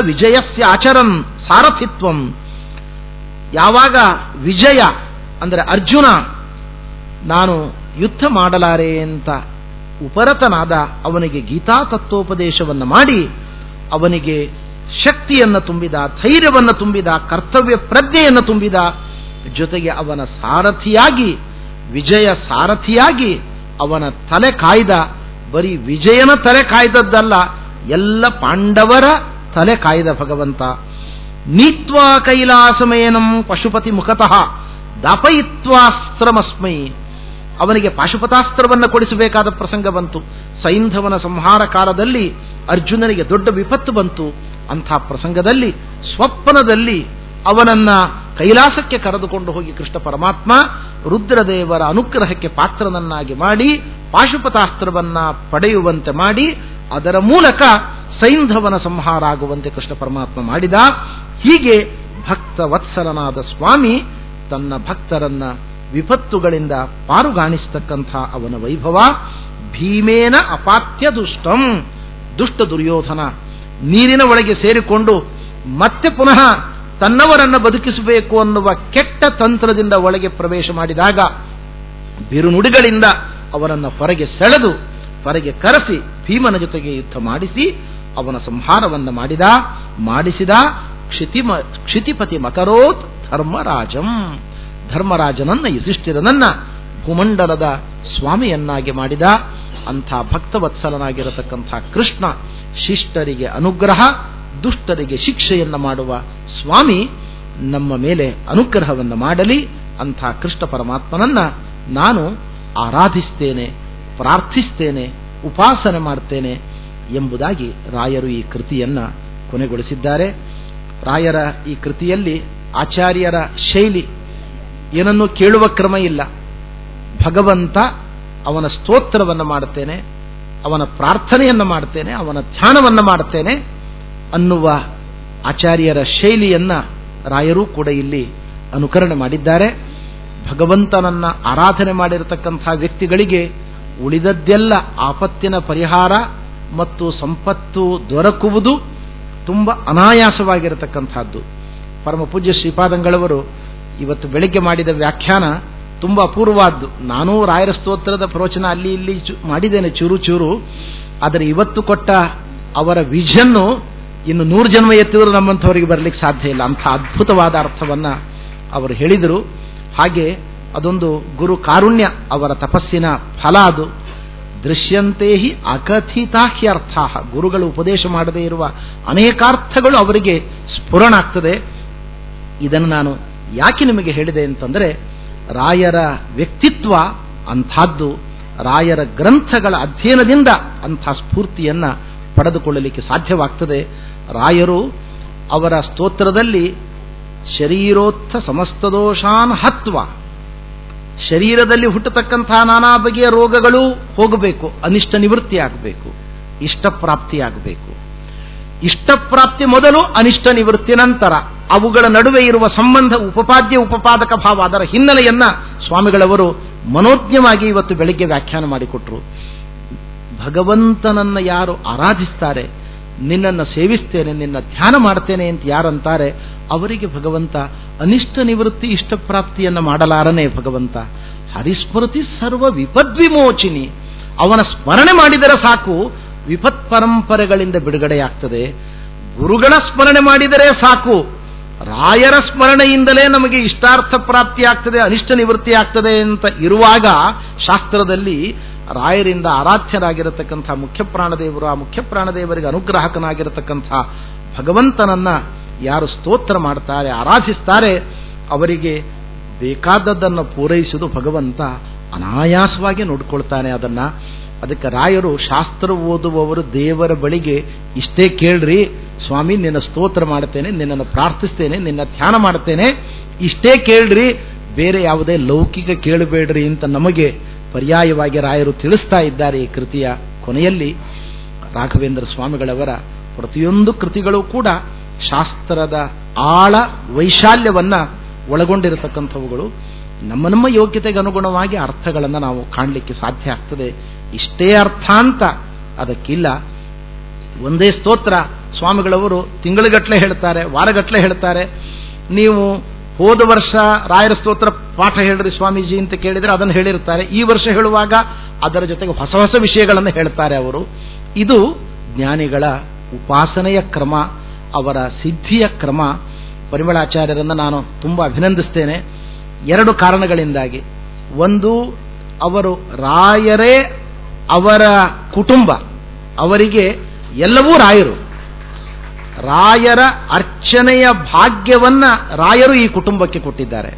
ವಿಜಯಸ್ಯಾಚರನ್ ಸಾರಥಿತ್ವಂ. ಯಾವಾಗ ವಿಜಯ ಅಂದರೆ ಅರ್ಜುನ ನಾನು ಯುದ್ಧ ಮಾಡಲಾರೆ ಅಂತ ಉಪರತನಾದ, ಅವನಿಗೆ ಗೀತಾ ತತ್ವೋಪದೇಶವನ್ನು ಮಾಡಿ ಅವನಿಗೆ ಶಕ್ತಿಯನ್ನು ತುಂಬಿದ, ಧೈರ್ಯವನ್ನು ತುಂಬಿದ, ಕರ್ತವ್ಯ ಪ್ರಜ್ಞೆಯನ್ನು ತುಂಬಿದ, ಜೊತೆಗೆ ಅವನ ಸಾರಥಿಯಾಗಿ, ವಿಜಯ ಸಾರಥಿಯಾಗಿ ಅವನ ತಲೆ ಕಾಯ್ದ. ಬರೀ ವಿಜಯನ ತಲೆ ಕಾಯ್ದದ್ದಲ್ಲ, ಎಲ್ಲ ಪಾಂಡವರ ತಲೆ ಕಾಯ್ದ ಭಗವಂತ. ನೀತ್ವಾ ಕೈಲಾಸಮೇನಂ ಪಶುಪತಿ ಮುಖತಃ ದಾಪಯಿತ್ವಾಸ್ತ್ರಮಸ್ಮೈ. ಅವನಿಗೆ ಪಾಶುಪತಾಸ್ತ್ರವನ್ನು ಕೊಡಿಸಬೇಕಾದ ಪ್ರಸಂಗ ಬಂತು. ಸೈಂಧವನ ಸಂಹಾರ ಕಾಲದಲ್ಲಿ ಅರ್ಜುನನಿಗೆ ದೊಡ್ಡ ವಿಪತ್ತು ಬಂತು. ಅಂಥ ಪ್ರಸಂಗದಲ್ಲಿ ಸ್ವಪ್ನದಲ್ಲಿ ಅವನನ್ನ ಕೈಲಾಸಕ್ಕೆ ಕರೆದುಕೊಂಡು ಹೋಗಿ ಕೃಷ್ಣ ಪರಮಾತ್ಮ ರುದ್ರದೇವರ ಅನುಗ್ರಹಕ್ಕೆ ಪಾತ್ರನನ್ನಾಗಿ ಮಾಡಿ ಪಾಶುಪತಾಸ್ತ್ರವನ್ನ ಪಡೆಯುವಂತೆ ಮಾಡಿ ಅದರ ಮೂಲಕ ಸೈಂಧವನ ಸಂಹಾರ ಆಗುವಂತೆ ಕೃಷ್ಣ ಪರಮಾತ್ಮ ಮಾಡಿದ. ಹೀಗೆ ಭಕ್ತ ವತ್ಸಲನಾದ ಸ್ವಾಮಿ ತನ್ನ ಭಕ್ತರನ್ನ ವಿಪತ್ತುಗಳಿಂದ ಪಾರುಗಾಣಿಸತಕ್ಕಂಥ ಅವನ ವೈಭವ. ಭೀಮೇನ ಅಪಾತ್ಯ ದುಷ್ಟಂ, ದುಷ್ಟ ದುರ್ಯೋಧನ ನೀರಿನ ಒಳಗೆ ಸೇರಿಕೊಂಡು ಮತ್ತೆ ಪುನಃ ತನ್ನವರನ್ನು ಬದುಕಿಸಬೇಕು ಅನ್ನುವ ಕೆಟ್ಟ ತಂತ್ರದಿಂದ ಒಳಗೆ ಪ್ರವೇಶ ಮಾಡಿದಾಗ ಬಿರುನುಡಿಗಳಿಂದ ಅವರನ್ನು ಹೊರಗೆ ಸೆಳೆದು ಹೊರಗೆ ಕರೆಸಿ ಭೀಮನ ಜೊತೆಗೆ ಯುದ್ಧ ಮಾಡಿಸಿ ಅವನ ಸಂಹಾರವನ್ನು ಮಾಡಿಸಿದ. ಕ್ಷಿತಿಪತಿ ಮಕರೋತ್ ಧರ್ಮರಾಜಂ, ಧರ್ಮರಾಜನನ್ನ ಯುಧಿಷ್ಠಿರನನ್ನ ಭೂಮಂಡಲದ ಸ್ವಾಮಿಯನ್ನಾಗಿ ಮಾಡಿದ. ಅಂಥ ಭಕ್ತವತ್ಸಲನಾಗಿರತಕ್ಕಂಥ ಕೃಷ್ಣ ಶಿಷ್ಟರಿಗೆ ಅನುಗ್ರಹ, ದುಷ್ಟರಿಗೆ ಶಿಕ್ಷೆಯನ್ನು ಮಾಡುವ ಸ್ವಾಮಿ ನಮ್ಮ ಮೇಲೆ ಅನುಗ್ರಹವನ್ನು ಮಾಡಲಿ. ಅಂಥ ಕೃಷ್ಣ ಪರಮಾತ್ಮನನ್ನ ನಾನು ಆರಾಧಿಸ್ತೇನೆ, ಪ್ರಾರ್ಥಿಸ್ತೇನೆ, ಉಪಾಸನೆ ಮಾಡ್ತೇನೆ ಎಂಬುದಾಗಿ ರಾಯರು ಈ ಕೃತಿಯನ್ನ ಕೊನೆಗೊಳಿಸಿದ್ದಾರೆ. ರಾಯರ ಈ ಕೃತಿಯಲ್ಲಿ ಆಚಾರ್ಯರ ಶೈಲಿ, ಏನನ್ನೂ ಕೇಳುವ ಕ್ರಮ ಇಲ್ಲ. ಭಗವಂತ ಅವನ ಸ್ತೋತ್ರವನ್ನು ಮಾಡುತ್ತೇನೆ, ಅವನ ಪ್ರಾರ್ಥನೆಯನ್ನು ಮಾಡ್ತೇನೆ, ಅವನ ಧ್ಯಾನವನ್ನು ಮಾಡುತ್ತೇನೆ ಅನ್ನುವ ಆಚಾರ್ಯರ ಶೈಲಿಯನ್ನ ರಾಯರೂ ಕೂಡ ಇಲ್ಲಿ ಅನುಕರಣೆ ಮಾಡಿದ್ದಾರೆ. ಭಗವಂತನನ್ನ ಆರಾಧನೆ ಮಾಡಿರತಕ್ಕಂಥ ವ್ಯಕ್ತಿಗಳಿಗೆ ಉಳಿದದ್ದೆಲ್ಲ ಆಪತ್ತಿನ ಪರಿಹಾರ ಮತ್ತು ಸಂಪತ್ತು ದೊರಕುವುದು ತುಂಬ ಅನಾಯಾಸವಾಗಿರತಕ್ಕಂಥದ್ದು. ಪರಮ ಪೂಜ್ಯ ಶ್ರೀಪಾದಂಗಳವರು ಇವತ್ತು ಬೆಳಿಗ್ಗೆ ಮಾಡಿದ ವ್ಯಾಖ್ಯಾನ ತುಂಬ ಅಪೂರ್ವವಾದ್ದು. ನಾನೂ ರಾಯರ ಸ್ತೋತ್ರದ ಪ್ರವಚನ ಅಲ್ಲಿ ಇಲ್ಲಿ ಮಾಡಿದ್ದೇನೆ ಚೂರು ಚೂರು. ಆದರೆ ಇವತ್ತು ಕೊಟ್ಟ ಅವರ ವಿಷನ್ನು ಇನ್ನು 100 ಜನ್ಮ ಎತ್ತಿದರೂ ನಮ್ಮಂಥವರಿಗೆ ಬರಲಿಕ್ಕೆ ಸಾಧ್ಯ ಇಲ್ಲ. ಅಂಥ ಅದ್ಭುತವಾದ ಅರ್ಥವನ್ನ ಅವರು ಹೇಳಿದರು. ಹಾಗೆ ಅದೊಂದು ಗುರು ಕಾರುಣ್ಯ, ಅವರ ತಪಸ್ಸಿನ ಫಲ ಅದು. ದೃಶ್ಯಂತೆ ಹಿ ಅಕಥಿತಾಹ್ಯರ್ಥ, ಗುರುಗಳು ಉಪದೇಶ ಮಾಡದೇ ಇರುವ ಅನೇಕಾರ್ಥಗಳು ಅವರಿಗೆ ಸ್ಫುರಣಾಗ್ತದೆ. ಇದನ್ನು ನಾನು ಯಾಕೆ ನಿಮಗೆ ಹೇಳಿದೆ ಅಂತಂದರೆ, ರಾಯರ ವ್ಯಕ್ತಿತ್ವ ಅಂಥದ್ದು. ರಾಯರ ಗ್ರಂಥಗಳ ಅಧ್ಯಯನದಿಂದ ಅಂಥ ಸ್ಫೂರ್ತಿಯನ್ನ ಪಡೆದುಕೊಳ್ಳಲಿಕ್ಕೆ ಸಾಧ್ಯವಾಗ್ತದೆ. ರಾಯರು ಅವರ ಸ್ತೋತ್ರದಲ್ಲಿ ಶರೀರೋತ್ಥ ಸಮಸ್ತದೋಷಾನ್ ಹತ್ವ, ಶರೀರದಲ್ಲಿ ಹುಟ್ಟತಕ್ಕಂಥ ನಾನಾ ಬಗೆಯ ರೋಗಗಳು ಹೋಗಬೇಕು, ಅನಿಷ್ಟ ನಿವೃತ್ತಿ ಆಗಬೇಕು, ಇಷ್ಟಪ್ರಾಪ್ತಿಯಾಗಬೇಕು. ಇಷ್ಟಪ್ರಾಪ್ತಿ ಮೊದಲು, ಅನಿಷ್ಟ ನಿವೃತ್ತಿ ನಂತರ. ಅವುಗಳ ನಡುವೆ ಇರುವ ಸಂಬಂಧ ಉಪಪಾದ್ಯ ಉಪಪಾದಕ ಭಾವ, ಅದರ ಹಿನ್ನೆಲೆಯನ್ನ ಸ್ವಾಮಿಗಳವರು ಮನೋಜ್ಞವಾಗಿ ಇವತ್ತು ಬೆಳಿಗ್ಗೆ ವ್ಯಾಖ್ಯಾನ ಮಾಡಿಕೊಟ್ರು. ಭಗವಂತನನ್ನ ಯಾರು ಆರಾಧಿಸ್ತಾರೆ, ನಿನ್ನನ್ನು ಸೇವಿಸ್ತೇನೆ, ನಿನ್ನ ಧ್ಯಾನ ಮಾಡ್ತೇನೆ ಅಂತ ಯಾರಂತಾರೆ, ಅವರಿಗೆ ಭಗವಂತ ಅನಿಷ್ಟ ನಿವೃತ್ತಿ ಇಷ್ಟಪ್ರಾಪ್ತಿಯನ್ನು ಮಾಡಲಾರನೆ. ಭಗವಂತ ಹರಿಸ್ಮೃತಿ ಸರ್ವ ವಿಪದ್ವಿಮೋಚಿನಿ, ಅವನ ಸ್ಮರಣೆ ಮಾಡಿದರೆ ಸಾಕು ವಿಪತ್ ಪರಂಪರೆಗಳಿಂದ ಬಿಡುಗಡೆಯಾಗ್ತದೆ. ಗುರುಗಳ ಸ್ಮರಣೆ ಮಾಡಿದರೆ ಸಾಕು, ರಾಯರ ಸ್ಮರಣೆಯಿಂದಲೇ ನಮಗೆ ಇಷ್ಟಾರ್ಥ ಪ್ರಾಪ್ತಿ ಆಗ್ತದೆ, ಅನಿಷ್ಟ ನಿವೃತ್ತಿ ಆಗ್ತದೆ ಅಂತ ಇರುವಾಗ ಶಾಸ್ತ್ರದಲ್ಲಿ ರಾಯರಿಂದ ಆರಾಧ್ಯರಾಗಿರತಕ್ಕಂಥ ಮುಖ್ಯಪ್ರಾಣದೇವರು, ಆ ಮುಖ್ಯಪ್ರಾಣದೇವರಿಗೆ ಅನುಗ್ರಾಹಕನಾಗಿರತಕ್ಕಂಥ ಭಗವಂತನನ್ನ ಯಾರು ಸ್ತೋತ್ರ ಮಾಡ್ತಾರೆ, ಆರಾಧಿಸ್ತಾರೆ, ಅವರಿಗೆ ಬೇಕಾದದ್ದನ್ನು ಪೂರೈಸುವುದು ಭಗವಂತ ಅನಾಯಾಸವಾಗಿ ನೋಡ್ಕೊಳ್ತಾನೆ ಅದನ್ನ. ಅದಕ್ಕೆ ರಾಯರು ಶಾಸ್ತ್ರ ಓದುವವರು ದೇವರ ಬಳಿಗೆ ಇಷ್ಟೇ ಕೇಳ್ರಿ, ಸ್ವಾಮಿ ನಿನ್ನ ಸ್ತೋತ್ರ ಮಾಡ್ತೇನೆ, ನಿನ್ನನ್ನು ಪ್ರಾರ್ಥಿಸ್ತೇನೆ, ನಿನ್ನ ಧ್ಯಾನ ಮಾಡ್ತೇನೆ, ಇಷ್ಟೇ ಕೇಳ್ರಿ, ಬೇರೆ ಯಾವುದೇ ಲೌಕಿಕ ಕೇಳಬೇಡ್ರಿ ಅಂತ ನಮಗೆ ಪರ್ಯಾಯವಾಗಿ ರಾಯರು ತಿಳಿಸ್ತಾ ಇದ್ದಾರೆ. ಈ ಕೃತಿಯ ಕೊನೆಯಲ್ಲಿ ರಾಘವೇಂದ್ರ ಸ್ವಾಮಿಗಳವರ ಪ್ರತಿಯೊಂದು ಕೃತಿಗಳು ಕೂಡ ಶಾಸ್ತ್ರದ ಆಳ ವೈಶಾಲ್ಯವನ್ನ ಒಳಗೊಂಡಿರತಕ್ಕಂಥವುಗಳು. ನಮ್ಮ ನಮ್ಮ ಯೋಗ್ಯತೆಗೆ ಅನುಗುಣವಾಗಿ ಅರ್ಥಗಳನ್ನು ನಾವು ಕಾಣಲಿಕ್ಕೆ ಸಾಧ್ಯ ಆಗ್ತದೆ. ಇಷ್ಟೇ ಅರ್ಥ ಅಂತ ಅದಕ್ಕಿಲ್ಲ. ಒಂದೇ ಸ್ತೋತ್ರ ಸ್ವಾಮಿಗಳವರು ತಿಂಗಳುಗಟ್ಟಲೆ ಹೇಳ್ತಾರೆ, ವಾರಗಟ್ಟಲೆ ಹೇಳ್ತಾರೆ. ನೀವು ಹೋದ ವರ್ಷ ರಾಯರ ಸ್ತೋತ್ರ ಪಾಠ ಹೇಳ್ರಿ ಸ್ವಾಮೀಜಿ ಅಂತ ಕೇಳಿದರೆ ಅದನ್ನು ಹೇಳಿರ್ತಾರೆ. ಈ ವರ್ಷ ಹೇಳುವಾಗ ಅದರ ಜೊತೆಗೆ ಹೊಸ ಹೊಸ ವಿಷಯಗಳನ್ನು ಹೇಳ್ತಾರೆ ಅವರು. ಇದು ಜ್ಞಾನಿಗಳ ಉಪಾಸನೆಯ ಕ್ರಮ, ಅವರ ಸಿದ್ಧಿಯ ಕ್ರಮ. ಪರಿಮಳಾಚಾರ್ಯರನ್ನು ನಾನು ತುಂಬ ಅಭಿನಂದಿಸ್ತೇನೆ 2 ಕಾರಣಗಳಿಂದಾಗಿ. ಒಂದು, ಅವರು ರಾಯರೇ ಅವರ ಕುಟುಂಬ, ಅವರಿಗೆ ಎಲ್ಲವೂ ರಾಯರು. ರಾಯರ ಅರ್ಚನೆಯ ಭಾಗ್ಯವನ್ನ ರಾಯರು ಈ ಕುಟುಂಬಕ್ಕೆ ಕೊಟ್ಟಿದ್ದಾರೆ.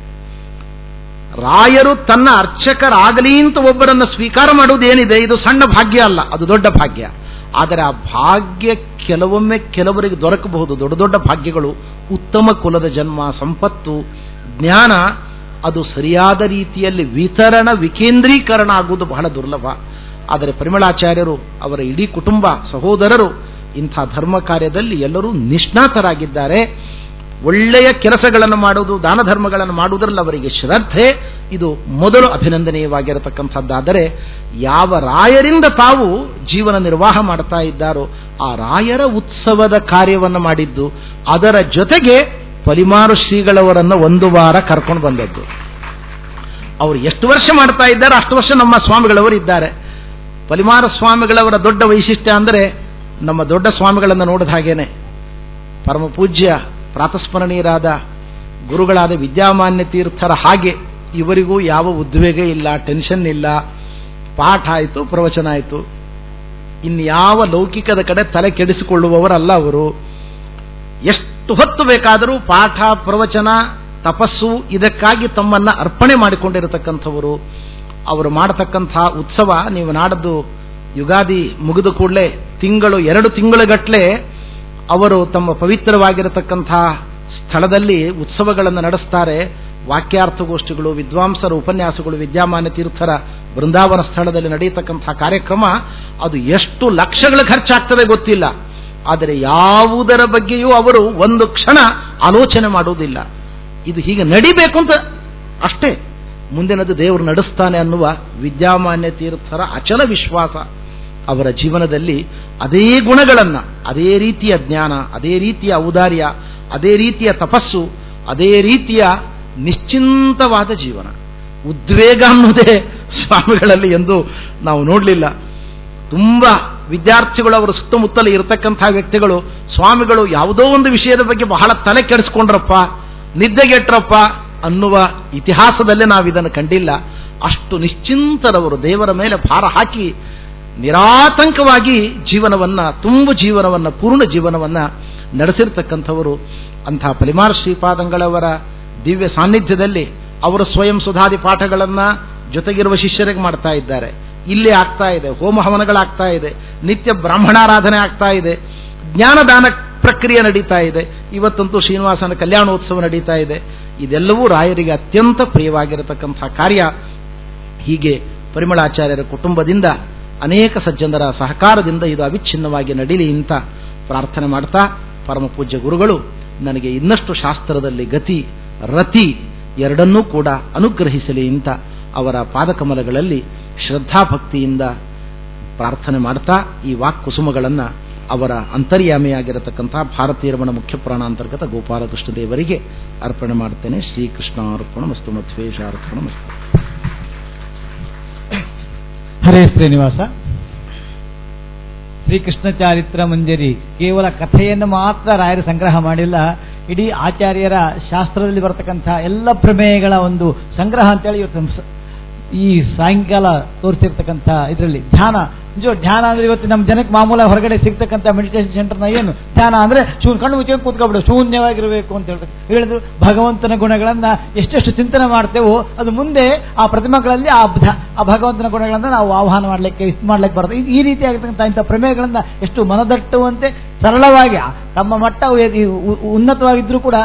ರಾಯರು ತನ್ನ ಅರ್ಚಕರಾಗಲಿ ಅಂತ ಒಬ್ಬರನ್ನು ಸ್ವೀಕಾರ ಮಾಡುವುದೇನಿದೆ, ಇದು ಸಣ್ಣ ಭಾಗ್ಯ ಅಲ್ಲ, ಅದು ದೊಡ್ಡ ಭಾಗ್ಯ. ಆದರೆ ಆ ಭಾಗ್ಯ ಕೆಲವೊಮ್ಮೆ ಕೆಲವರಿಗೆ ದೊರಕಬಹುದು. ದೊಡ್ಡ ದೊಡ್ಡ ಭಾಗ್ಯಗಳು, ಉತ್ತಮ ಕುಲದ ಜನ್ಮ, ಸಂಪತ್ತು, ಜ್ಞಾನ, ಅದು ಸರಿಯಾದ ರೀತಿಯಲ್ಲಿ ವಿಕೇಂದ್ರೀಕರಣ ಆಗುವುದು ಬಹಳ ದುರ್ಲಭ. ಆದರೆ ಪರಿಮಳಾಚಾರ್ಯರು, ಅವರ ಇಡೀ ಕುಟುಂಬ, ಸಹೋದರರು ಇಂಥ ಧರ್ಮ ಕಾರ್ಯದಲ್ಲಿ ಎಲ್ಲರೂ ನಿಷ್ಣಾತರಾಗಿದ್ದಾರೆ. ಒಳ್ಳೆಯ ಕೆಲಸಗಳನ್ನು ಮಾಡುವುದು, ದಾನ ಧರ್ಮಗಳನ್ನು ಮಾಡುವುದರಲ್ಲಿ ಅವರಿಗೆ ಶ್ರದ್ಧೆ, ಇದು ಮೊದಲು ಅಭಿನಂದನೀಯವಾಗಿರತಕ್ಕಂಥದ್ದಾದರೆ, ಯಾವ ರಾಯರಿಂದ ತಾವು ಜೀವನ ನಿರ್ವಾಹ ಮಾಡ್ತಾ ಇದ್ದಾರೋ ಆ ರಾಯರ ಉತ್ಸವದ ಕಾರ್ಯವನ್ನು ಮಾಡಿದ್ದು, ಅದರ ಜೊತೆಗೆ ಪಲಿಮಾರು ಶ್ರೀಗಳವರನ್ನು ಒಂದು ವಾರ ಕರ್ಕೊಂಡು ಬಂದದ್ದು. ಅವರು ಎಷ್ಟು ವರ್ಷ ಮಾಡ್ತಾ ಇದ್ದಾರೆ ಅಷ್ಟು ವರ್ಷ ನಮ್ಮ ಸ್ವಾಮಿಗಳವರು ಇದ್ದಾರೆ. ಪಲಿಮಾರ ಸ್ವಾಮಿಗಳವರ ದೊಡ್ಡ ವೈಶಿಷ್ಟ್ಯ ಅಂದರೆ, ನಮ್ಮ ದೊಡ್ಡ ಸ್ವಾಮಿಗಳನ್ನು ನೋಡಿದ ಹಾಗೇನೆ ಪರಮ ಪೂಜ್ಯ ಪ್ರಾತಸ್ಮರಣೀಯರಾದ ಗುರುಗಳಾದ ವಿದ್ಯಾಮಾನ್ಯ ತೀರ್ಥರ ಹಾಗೆ ಇವರಿಗೂ ಯಾವ ಉದ್ವೇಗ ಇಲ್ಲ, ಟೆನ್ಷನ್ ಇಲ್ಲ. ಪಾಠ ಆಯಿತು, ಪ್ರವಚನ ಆಯಿತು, ಇನ್ಯಾವ ಲೌಕಿಕದ ಕಡೆ ತಲೆ ಕೆಡಿಸಿಕೊಳ್ಳುವವರಲ್ಲ ಅವರು. ಎಷ್ಟು ಹೊತ್ತು ಬೇಕಾದರೂ ಪಾಠ, ಪ್ರವಚನ, ತಪಸ್ಸು ಇದಕ್ಕಾಗಿ ತಮ್ಮನ್ನು ಅರ್ಪಣೆ ಮಾಡಿಕೊಂಡಿರತಕ್ಕಂಥವರು. ಅವರು ಮಾಡತಕ್ಕಂಥ ಉತ್ಸವ, ನೀವು ನಾಡದ್ದು ಯುಗಾದಿ ಮುಗಿದ ಕೂಡಲೇ 2 ತಿಂಗಳುಗಟ್ಟಲೆ ಅವರು ತಮ್ಮ ಪವಿತ್ರವಾಗಿರತಕ್ಕಂಥ ಸ್ಥಳದಲ್ಲಿ ಉತ್ಸವಗಳನ್ನು ನಡೆಸ್ತಾರೆ. ವಾಕ್ಯಾರ್ಥಗೋಷ್ಠಿಗಳು, ವಿದ್ವಾಂಸರ ಉಪನ್ಯಾಸಗಳು, ವಿದ್ಯಾಮಾನ್ಯ ತೀರ್ಥರ ಬೃಂದಾವನ ಸ್ಥಳದಲ್ಲಿ ನಡೆಯತಕ್ಕಂಥ ಕಾರ್ಯಕ್ರಮ, ಅದು ಎಷ್ಟು ಲಕ್ಷಗಳ ಖರ್ಚಾಗ್ತದೆ ಗೊತ್ತಿಲ್ಲ. ಆದರೆ ಯಾವುದರ ಬಗ್ಗೆಯೂ ಅವರು ಒಂದು ಕ್ಷಣ ಆಲೋಚನೆ ಮಾಡುವುದಿಲ್ಲ. ಇದು ಹೀಗೆ ನಡಿಬೇಕು ಅಂತ ಅಷ್ಟೇ, ಮುಂದಿನದು ದೇವರು ನಡೆಸ್ತಾನೆ ಅನ್ನುವ ವಿದ್ಯಾಮಾನ್ಯ ತೀರ್ಥರ ಅಚಲ ವಿಶ್ವಾಸ ಅವರ ಜೀವನದಲ್ಲಿ. ಅದೇ ಗುಣಗಳನ್ನು, ಅದೇ ರೀತಿಯ ಜ್ಞಾನ, ಅದೇ ರೀತಿಯ ಔದಾರ್ಯ, ಅದೇ ರೀತಿಯ ತಪಸ್ಸು, ಅದೇ ರೀತಿಯ ನಿಶ್ಚಿಂತವಾದ ಜೀವನ. ಉದ್ವೇಗ ಅನ್ನೋದೇ ಸ್ವಾಮಿಗಳಲ್ಲಿ ಎಂದು ನಾವು ನೋಡಲಿಲ್ಲ. ತುಂಬ ವಿದ್ಯಾರ್ಥಿಗಳು, ಅವರ ಸುತ್ತಮುತ್ತಲೇ ಇರತಕ್ಕಂಥ ವ್ಯಕ್ತಿಗಳು, ಸ್ವಾಮಿಗಳು ಯಾವುದೋ ಒಂದು ವಿಷಯದ ಬಗ್ಗೆ ಬಹಳ ತಲೆ ಕೆಡಿಸ್ಕೊಂಡ್ರಪ್ಪ, ನಿದ್ದೆಗೆಟ್ರಪ್ಪ ಅನ್ನುವ ಇತಿಹಾಸದಲ್ಲೇ ನಾವಿದನ್ನು ಕಂಡಿಲ್ಲ. ಅಷ್ಟು ನಿಶ್ಚಿಂತರವರು, ದೇವರ ಮೇಲೆ ಭಾರ ಹಾಕಿ ನಿರಾತಂಕವಾಗಿ ಜೀವನವನ್ನು, ತುಂಬು ಜೀವನವನ್ನು, ಪೂರ್ಣ ಜೀವನವನ್ನು ನಡೆಸಿರ್ತಕ್ಕಂಥವರು. ಅಂಥ ಪಲಿಮಾರ ಶ್ರೀಪಾದಂಗಳವರ ದಿವ್ಯ ಸಾನ್ನಿಧ್ಯದಲ್ಲಿ ಅವರು ಸ್ವಯಂ ಸುಧಾದಿ ಪಾಠಗಳನ್ನು ಜೊತೆಗಿರುವ ಶಿಷ್ಯರಿಗೆ ಮಾಡ್ತಾ ಇದ್ದಾರೆ. ಇಲ್ಲಿ ಆಗ್ತಾ ಇದೆ, ಹೋಮ ಹವನಗಳಾಗ್ತಾ ಇದೆ, ನಿತ್ಯ ಬ್ರಾಹ್ಮಣಾರಾಧನೆ ಆಗ್ತಾ ಇದೆ, ಜ್ಞಾನದಾನ ಪ್ರಕ್ರಿಯೆ ನಡೀತಾ ಇದೆ. ಇವತ್ತಂತೂ ಶ್ರೀನಿವಾಸನ ಕಲ್ಯಾಣೋತ್ಸವ ನಡೀತಾ ಇದೆ. ಇದೆಲ್ಲವೂ ರಾಯರಿಗೆ ಅತ್ಯಂತ ಪ್ರಿಯವಾಗಿರತಕ್ಕಂಥ ಕಾರ್ಯ. ಹೀಗೆ ಪರಿಮಳಾಚಾರ್ಯರ ಕುಟುಂಬದಿಂದ, ಅನೇಕ ಸಜ್ಜನರ ಸಹಕಾರದಿಂದ ಇದು ಅವಿಚ್ಛಿನ್ನವಾಗಿ ನಡೀಲಿ ಅಂತ ಪ್ರಾರ್ಥನೆ ಮಾಡ್ತಾ, ಪರಮ ಪೂಜ್ಯ ಗುರುಗಳು ನನಗೆ ಇನ್ನಷ್ಟು ಶಾಸ್ತ್ರದಲ್ಲಿ ಗತಿ ರತಿ ಎರಡನ್ನೂ ಕೂಡ ಅನುಗ್ರಹಿಸಲಿ ಅಂತ ಅವರ ಪಾದಕಮಲಗಳಲ್ಲಿ ಶ್ರದ್ಧಾಭಕ್ತಿಯಿಂದ ಪ್ರಾರ್ಥನೆ ಮಾಡ್ತಾ, ಈ ವಾಕ್ಕುಸುಮಗಳನ್ನು ಅವರ ಅಂತರ್ಯಾಮಿಯಾಗಿರತಕ್ಕಂಥ ಭಾರತೀಯ ರಮಣ ಮುಖ್ಯ ಪ್ರಾಣಾಂತರ್ಗತ ಗೋಪಾಲಕೃಷ್ಣ ದೇವರಿಗೆ ಅರ್ಪಣೆ ಮಾಡ್ತೇನೆ. ಶ್ರೀಕೃಷ್ಣಾರ್ಪಣ ಮಸ್ತು ಮಧ್ವೇಶಾರ್ಪಣ ಮಸ್ತು. ಹರೇ ಶ್ರೀನಿವಾಸ. ಶ್ರೀಕೃಷ್ಣ ಚಾರಿತ್ರ ಮಂಜರಿ ಕೇವಲ ಕಥೆಯನ್ನು ಮಾತ್ರ ರಾಯರು ಸಂಗ್ರಹ ಮಾಡಿಲ್ಲ, ಇಡೀ ಆಚಾರ್ಯರ ಶಾಸ್ತ್ರದಲ್ಲಿ ಬರತಕ್ಕಂಥ ಎಲ್ಲ ಪ್ರಮೇಯಗಳ ಒಂದು ಸಂಗ್ರಹ ಅಂತೇಳಿ ಇವತ್ತು ಈ ಸಾಯಂಕಾಲ ತೋರಿಸಿರ್ತಕ್ಕಂಥ ಇದರಲ್ಲಿ ಧ್ಯಾನ. ನಿಜ ಧ್ಯಾನ ಅಂದ್ರೆ ಇವತ್ತು ನಮ್ಮ ಜನಕ್ಕೆ ಮಾಮೂಲ ಹೊರಗಡೆ ಸಿಗ್ತಕ್ಕಂಥ ಮೆಡಿಟೇಷನ್ ಸೆಂಟರ್ನ ಏನು ಧ್ಯಾನ ಅಂದ್ರೆ ಕಣ್ಣು ಮುಚ್ಚಿಕೊಂಡು ಕೂತ್ಕೊಬಿಡು, ಶೂನ್ಯವಾಗಿರಬೇಕು ಅಂತ ಹೇಳಿದ್ರು. ಭಗವಂತನ ಗುಣಗಳನ್ನ ಎಷ್ಟೆಷ್ಟು ಚಿಂತನೆ ಮಾಡ್ತೇವೋ ಅದು ಮುಂದೆ ಆ ಪ್ರತಿಮೆಗಳಲ್ಲಿ ಆ ಭಗವಂತನ ಗುಣಗಳನ್ನ ನಾವು ಆಹ್ವಾನ ಮಾಡ್ಲಿಕ್ಕೆ ಮಾಡ್ಲಿಕ್ಕೆ ಬರ್ತದೆ. ಈ ರೀತಿಯಾಗಿರ್ತಕ್ಕಂಥ ಇಂಥ ಪ್ರಮೇಯಗಳನ್ನ ಎಷ್ಟು ಮನದಟ್ಟುವಂತೆ ಸರಳವಾಗಿ ತಮ್ಮ ಮಟ್ಟ ಉನ್ನತವಾಗಿದ್ರೂ ಕೂಡ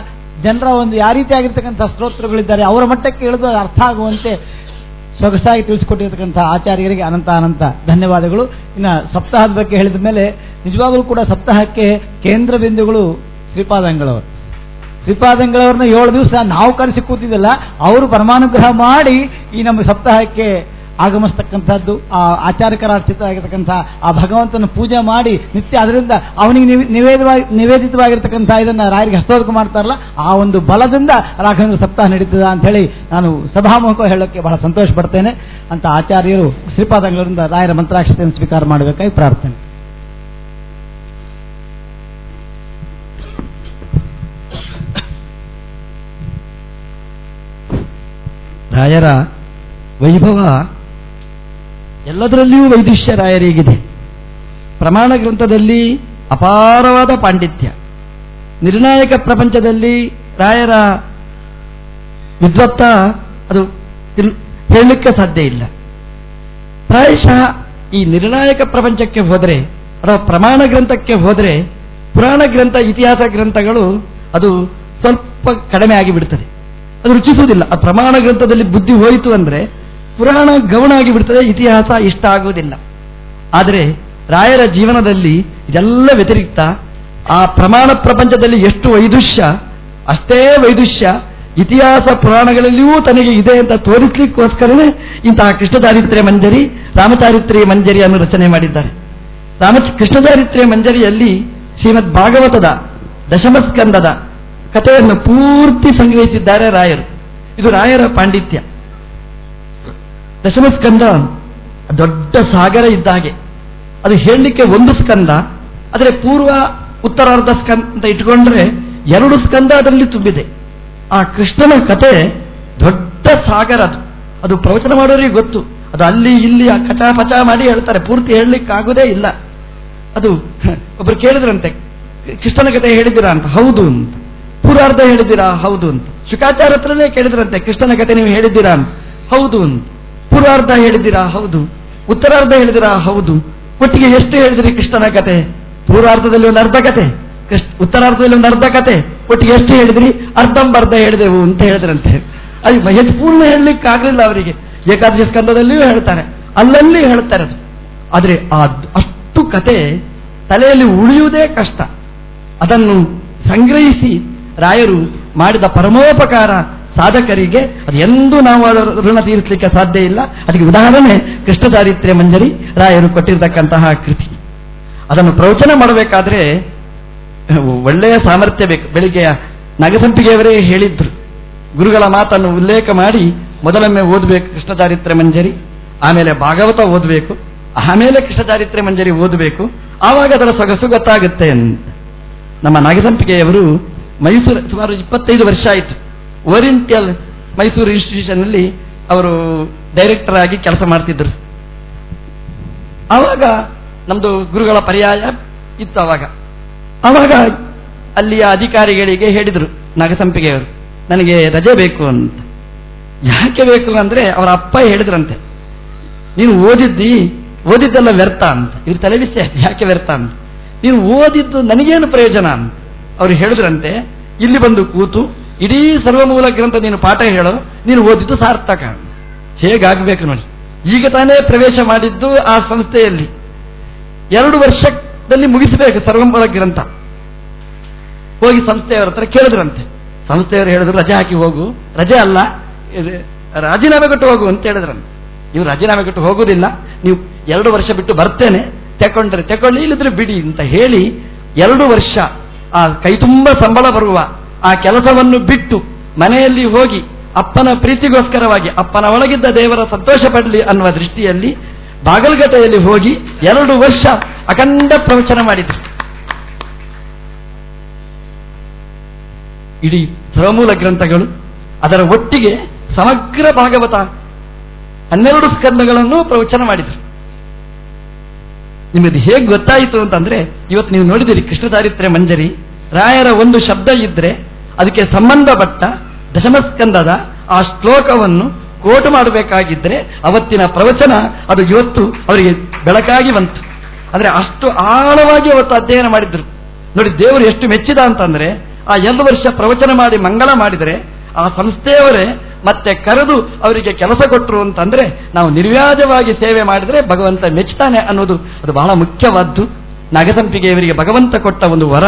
ಜನರ ಒಂದು ಯಾವ ರೀತಿಯಾಗಿರ್ತಕ್ಕಂಥ ಸ್ತೋತ್ರಗಳಿದ್ದಾರೆ ಅವರ ಮಟ್ಟಕ್ಕೆ ಇಳಿದು ಅರ್ಥ ಆಗುವಂತೆ ಸೊಗಸಾಗಿ ತಿಳಿಸಿಕೊಟ್ಟಿರ್ತಕ್ಕಂಥ ಆಚಾರ್ಯರಿಗೆ ಅನಂತ ಅನಂತ ಧನ್ಯವಾದಗಳು. ಇನ್ನು ಸಪ್ತಾಹದ ಬಗ್ಗೆ ಹೇಳಿದ ಮೇಲೆ ನಿಜವಾಗಲೂ ಕೂಡ ಸಪ್ತಾಹಕ್ಕೆ ಕೇಂದ್ರ ಬಿಂದುಗಳು ಶ್ರೀಪಾದಂಗಳವರು. ಶ್ರೀಪಾದಂಗಳವ್ರನ್ನ 7 ದಿವಸ ನಾವು ಕರೆಸಿ ಕೂತಿದ್ದಲ್ಲ, ಅವರು ಪರಮಾನುಗ್ರಹ ಮಾಡಿ ಈ ನಮ್ಮ ಸಪ್ತಾಹಕ್ಕೆ ಆಗಮಿಸ್ತಕ್ಕಂಥದ್ದು. ಆ ಆಚಾರ್ಯಕರಾರ್ಚಿತ ಆಗಿರ್ತಕ್ಕಂಥ ಆ ಭಗವಂತನ ಪೂಜೆ ಮಾಡಿ ನಿತ್ಯ ಅದರಿಂದ ಅವನಿಗೆ ನಿವೇದಿತವಾಗಿರ್ತಕ್ಕಂಥ ಇದನ್ನ ರಾಯರಿಗೆ ಹಸ್ತೋದಕ ಮಾಡ್ತಾರಲ್ಲ, ಆ ಒಂದು ಬಲದಿಂದ ರಾಘವೇಂದ್ರ ಸಪ್ತಾಹ ನಡೀತದ ಅಂತ ಹೇಳಿ ನಾನು ಸಭಾಮುಖ ಹೇಳೋಕ್ಕೆ ಬಹಳ ಸಂತೋಷ ಪಡ್ತೇನೆ ಅಂತ ಆಚಾರ್ಯರು ಶ್ರೀಪಾದಂಗಳವರಿಂದ ರಾಯರ ಮಂತ್ರಾಕ್ಷತೆಯನ್ನು ಸ್ವೀಕಾರ ಮಾಡಬೇಕಾಗಿ ಪ್ರಾರ್ಥನೆ. ರಾಯರ ವೈಭವ ಎಲ್ಲದರಲ್ಲಿಯೂ ವೈದುಷ್ಯ ರಾಯರಿಗಿದೆ. ಪ್ರಮಾಣ ಗ್ರಂಥದಲ್ಲಿ ಅಪಾರವಾದ ಪಾಂಡಿತ್ಯ, ನಿರ್ಣಾಯಕ ಪ್ರಪಂಚದಲ್ಲಿ ರಾಯರ ವಿದ್ವತ್ತ ಅದು ಹೇಳಲಿಕ್ಕೆ ಸಾಧ್ಯ ಇಲ್ಲ. ಪ್ರಾಯಶಃ ಈ ನಿರ್ಣಾಯಕ ಪ್ರಪಂಚಕ್ಕೆ ಹೋದರೆ ಅಥವಾ ಪ್ರಮಾಣ ಗ್ರಂಥಕ್ಕೆ ಹೋದರೆ ಪುರಾಣ ಗ್ರಂಥ, ಇತಿಹಾಸ ಗ್ರಂಥಗಳು ಅದು ಸ್ವಲ್ಪ ಕಡಿಮೆ ಆಗಿಬಿಡ್ತದೆ, ಅದು ರುಚಿಸುವುದಿಲ್ಲ. ಆ ಪ್ರಮಾಣ ಗ್ರಂಥದಲ್ಲಿ ಬುದ್ಧಿ ಹೋಯಿತು ಅಂದರೆ ಪುರಾಣ ಗೌಣ ಆಗಿಬಿಡ್ತದೆ, ಇತಿಹಾಸ ಇಷ್ಟ ಆಗುವುದಿಲ್ಲ. ಆದರೆ ರಾಯರ ಜೀವನದಲ್ಲಿ ಇದೆಲ್ಲ ವ್ಯತಿರಿಕ್ತ. ಆ ಪ್ರಮಾಣ ಪ್ರಪಂಚದಲ್ಲಿ ಎಷ್ಟು ವೈದುಷ್ಯ, ಅಷ್ಟೇ ವೈದುಷ್ಯ ಇತಿಹಾಸ ಪುರಾಣಗಳಲ್ಲಿಯೂ ತನಗೆ ಇದೆ ಅಂತ ತೋರಿಸಲಿಕ್ಕೋಸ್ಕರನೇ ಇಂತಹ ಕೃಷ್ಣಚಾರಿತ್ರ್ಯ ಮಂಜರಿ, ರಾಮಚಾರಿತ್ರ್ಯ ಮಂಜರಿ ಅನ್ನು ರಚನೆ ಮಾಡಿದ್ದಾರೆ. ಕೃಷ್ಣಚಾರಿತ್ರ್ಯ ಮಂಜರಿಯಲ್ಲಿ ಶ್ರೀಮದ್ ಭಾಗವತದ ದಶಮಸ್ಕಂದದ ಕಥೆಯನ್ನು ಪೂರ್ತಿ ಸಂಗ್ರಹಿಸಿದ್ದಾರೆ ರಾಯರು. ಇದು ರಾಯರ ಪಾಂಡಿತ್ಯ. ದಶಮಸ್ಕಂದ ದೊಡ್ಡ ಸಾಗರ ಇದ್ದ ಹಾಗೆ. ಅದು ಹೇಳಲಿಕ್ಕೆ ಒಂದು ಸ್ಕಂದ, ಆದರೆ ಪೂರ್ವ ಉತ್ತರಾರ್ಧ ಸ್ಕಂದ ಅಂತ ಇಟ್ಕೊಂಡ್ರೆ 2 ಸ್ಕಂದ ಅದರಲ್ಲಿ ತುಂಬಿದೆ. ಆ ಕೃಷ್ಣನ ಕಥೆ ದೊಡ್ಡ ಸಾಗರ. ಅದು ಪ್ರವಚನ ಮಾಡೋರಿಗೆ ಗೊತ್ತು. ಅದು ಅಲ್ಲಿ ಇಲ್ಲಿ ಕಚಾಪಚ ಮಾಡಿ ಹೇಳ್ತಾರೆ, ಪೂರ್ತಿ ಹೇಳಲಿಕ್ಕಾಗೋದೇ ಇಲ್ಲ. ಅದು ಒಬ್ರು ಕೇಳಿದ್ರಂತೆ, ಕೃಷ್ಣನ ಕಥೆ ಹೇಳಿದ್ದೀರಾ ಅಂತ. ಹೌದು ಅಂತ. ಪೂರ್ವಾರ್ಧ ಹೇಳಿದ್ದೀರಾ? ಹೌದು ಅಂತ. ಶುಕಾಚಾರ್ಯ ಹತ್ರನೇ ಕೇಳಿದ್ರಂತೆ, ಕೃಷ್ಣನ ಕಥೆ ನೀವು ಹೇಳಿದ್ದೀರಾ ಅಂತ. ಹೌದು ಅಂತ. ಪೂರ್ವಾರ್ಧ ಹೇಳಿದ್ದೀರಾ? ಹೌದು. ಉತ್ತರಾರ್ಧ ಹೇಳಿದಿರಾ? ಹೌದು. ಒಟ್ಟಿಗೆ ಎಷ್ಟು ಹೇಳಿದ್ರಿ ಕೃಷ್ಣನ ಕತೆ? ಪೂರ್ವಾರ್ಧದಲ್ಲಿ ಒಂದು ಅರ್ಧ ಕತೆ, ಉತ್ತರಾರ್ಧದಲ್ಲಿ ಒಂದು ಅರ್ಧ ಕತೆ, ಒಟ್ಟಿಗೆ ಎಷ್ಟು ಹೇಳಿದ್ರಿ? ಅರ್ಧಂಬರ್ಧ ಹೇಳಿದೆವು ಅಂತ ಹೇಳಿದ್ರಂತೆ. ಅದು ಹೆಚ್ಚು ಪೂರ್ಣ ಹೇಳಲಿಕ್ಕೆ ಆಗಲಿಲ್ಲ ಅವರಿಗೆ. ಏಕಾದಶಿ ಸ್ಕಂದದಲ್ಲಿಯೂ ಹೇಳ್ತಾರೆ, ಅಲ್ಲಲ್ಲಿ ಹೇಳ್ತಾರೆ ಅದು. ಆದರೆ ಅಷ್ಟು ಕತೆ ತಲೆಯಲ್ಲಿ ಉಳಿಯುವುದೇ ಕಷ್ಟ. ಅದನ್ನು ಸಂಗ್ರಹಿಸಿ ರಾಯರು ಮಾಡಿದ ಪರಮೋಪಕಾರ ಸಾಧಕರಿಗೆ ಅದು ಎಂದೂ ನಾವು ಅದರ ಋಣ ತೀರಿಸಲಿಕ್ಕೆ ಸಾಧ್ಯ ಇಲ್ಲ. ಅದಕ್ಕೆ ಉದಾಹರಣೆ ಕೃಷ್ಣಚಾರಿತ್ರ್ಯ ಮಂಜರಿ ರಾಯರು ಕೊಟ್ಟಿರತಕ್ಕಂತಹ ಕೃತಿ. ಅದನ್ನು ಪ್ರವಚನ ಮಾಡಬೇಕಾದ್ರೆ ಒಳ್ಳೆಯ ಸಾಮರ್ಥ್ಯ ಬೇಕು. ಬೆಳಿಗ್ಗೆ ನಾಗಸಂಪಿಗೆಯವರೇ ಹೇಳಿದ್ರು, ಗುರುಗಳ ಮಾತನ್ನು ಉಲ್ಲೇಖ ಮಾಡಿ ಮೊದಲೊಮ್ಮೆ ಓದಬೇಕು ಕೃಷ್ಣಚಾರಿತ್ರ್ಯ ಮಂಜರಿ, ಆಮೇಲೆ ಭಾಗವತ ಓದಬೇಕು, ಆಮೇಲೆ ಕೃಷ್ಣಚಾರಿತ್ರ್ಯ ಮಂಜರಿ ಓದಬೇಕು, ಆವಾಗ ಅದರ ಸೊಗಸು ಗೊತ್ತಾಗುತ್ತೆ ಅಂತ. ನಮ್ಮ ನಾಗಸಂಪಿಗೆಯವರು ಮೈಸೂರು ಸುಮಾರು 25 ವರ್ಷ ಆಯಿತು. ಓರಿಯೆಂಟಲ್ ಮೈಸೂರು ಇನ್ಸ್ಟಿಟ್ಯೂಷನ್ನಲ್ಲಿ ಅವರು ಡೈರೆಕ್ಟರ್ ಆಗಿ ಕೆಲಸ ಮಾಡ್ತಿದ್ರು. ಆವಾಗ ನಮ್ದು ಗುರುಗಳ ಪರ್ಯಾಯ ಇತ್ತು. ಆವಾಗ ಅಲ್ಲಿಯ ಅಧಿಕಾರಿಗಳಿಗೆ ಹೇಳಿದರು ನಾಗಸಂಪಿಗೆಯವರು, ನನಗೆ ರಜೆ ಬೇಕು ಅಂತ. ಯಾಕೆ ಬೇಕು ಅಂದ್ರೆ ಅವರ ಅಪ್ಪ ಹೇಳಿದ್ರಂತೆ, ನೀನು ಓದಿದ್ದೆಲ್ಲ ವ್ಯರ್ಥ ಅಂತ. ಇವ್ರು ತಲೆಬಿಸಿ ಯಾಕೆ ವ್ಯರ್ಥ ಅಂತ, ನೀನು ಓದಿದ್ದು ನನಗೇನು ಪ್ರಯೋಜನ ಅಂತ ಅವ್ರು ಹೇಳಿದ್ರಂತೆ. ಇಲ್ಲಿ ಬಂದು ಕೂತು ಇಡೀ ಸರ್ವಮೂಲ ಗ್ರಂಥ ನೀನು ಪಾಠ ಹೇಳೋ, ನೀನು ಓದಿದ್ದು ಸಾರ್ಥಕ. ಹೇಗಾಗಬೇಕು ನೋಡಿ. ಈಗ ತಾನೇ ಪ್ರವೇಶ ಮಾಡಿದ್ದು ಆ ಸಂಸ್ಥೆಯಲ್ಲಿ, 2 ವರ್ಷದಲ್ಲಿ ಮುಗಿಸಬೇಕು ಸರ್ವಮೂಲ ಗ್ರಂಥ. ಹೋಗಿ ಸಂಸ್ಥೆಯವರ ಹತ್ರ ಕೇಳಿದ್ರಂತೆ. ಸಂಸ್ಥೆಯವರು ಹೇಳಿದ್ರು, ರಜೆ ಹಾಕಿ ಹೋಗು. ರಜೆ ಅಲ್ಲ, ರಾಜೀನಾಮೆ ಕೊಟ್ಟು ಹೋಗು ಅಂತ ಹೇಳಿದ್ರಂತೆ. ನೀವು ರಾಜೀನಾಮೆ ಕೊಟ್ಟು ಹೋಗುವುದಿಲ್ಲ, ನೀವು 2 ವರ್ಷ ಬಿಟ್ಟು ಬರ್ತೇನೆ, ತಕೊಳ್ಳಿ, ಇಲ್ಲಿದ್ರೆ ಬಿಡಿ ಅಂತ ಹೇಳಿ 2 ವರ್ಷ ಆ ಕೈ ತುಂಬ ಸಂಬಳ ಬರುವ ಆ ಕೆಲಸವನ್ನು ಬಿಟ್ಟು ಮನೆಯಲ್ಲಿ ಹೋಗಿ ಅಪ್ಪನ ಪ್ರೀತಿಗೋಸ್ಕರವಾಗಿ ಅಪ್ಪನ ಒಳಗಿದ್ದ ದೇವರ ಸಂತೋಷ ಪಡಲಿ ಅನ್ನುವ ದೃಷ್ಟಿಯಲ್ಲಿ ಬಾಗಲಕೋಟೆಯಲ್ಲಿ ಹೋಗಿ 2 ವರ್ಷ ಅಖಂಡ ಪ್ರವಚನ ಮಾಡಿದ್ರು. ಇಡೀ ಸರ್ವಮೂಲ ಗ್ರಂಥಗಳು, ಅದರ ಒಟ್ಟಿಗೆ ಸಮಗ್ರ ಭಾಗವತ 12 ಸ್ಕಂದಗಳನ್ನು ಪ್ರವಚನ ಮಾಡಿದರು. ನಿಮಗೆ ಹೇಗೆ ಗೊತ್ತಾಯಿತು ಅಂತಂದ್ರೆ, ಇವತ್ತು ನೀವು ನೋಡಿದಿರಿ ಕೃಷ್ಣಚಾರಿತ್ರ್ಯ ಮಂಜರಿ, ರಾಯರ ಒಂದು ಶಬ್ದ ಇದ್ರೆ ಅದಕ್ಕೆ ಸಂಬಂಧಪಟ್ಟ ದಶಮಸ್ಕಂದದ ಆ ಶ್ಲೋಕವನ್ನು ಕೋಟು ಮಾಡಬೇಕಾಗಿದ್ರೆ ಅವತ್ತಿನ ಪ್ರವಚನ ಅದು ಇವತ್ತು ಅವರಿಗೆ ಬೆಳಕಾಗಿ ಬಂತು. ಅಂದ್ರೆ ಅಷ್ಟು ಆಳವಾಗಿ ಅವತ್ತು ಅಧ್ಯಯನ ಮಾಡಿದ್ರು. ನೋಡಿ, ದೇವರು ಎಷ್ಟು ಮೆಚ್ಚಿದ ಅಂತಂದ್ರೆ, ಆ 2 ವರ್ಷ ಪ್ರವಚನ ಮಾಡಿ ಮಂಗಳ ಮಾಡಿದರೆ ಆ ಸಂಸ್ಥೆಯವರೇ ಮತ್ತೆ ಕರೆದು ಅವರಿಗೆ ಕೆಲಸ ಕೊಟ್ಟರು ಅಂತಂದ್ರೆ, ನಾವು ನಿರ್ವ್ಯಾಜವಾಗಿ ಸೇವೆ ಮಾಡಿದರೆ ಭಗವಂತ ಮೆಚ್ಚುತ್ತಾನೆ ಅನ್ನೋದು ಅದು ಬಹಳ ಮುಖ್ಯವಾದ್ದು. ನಾಗಸಂಪಿಗೆಯವರಿಗೆ ಭಗವಂತ ಕೊಟ್ಟ ಒಂದು ವರ.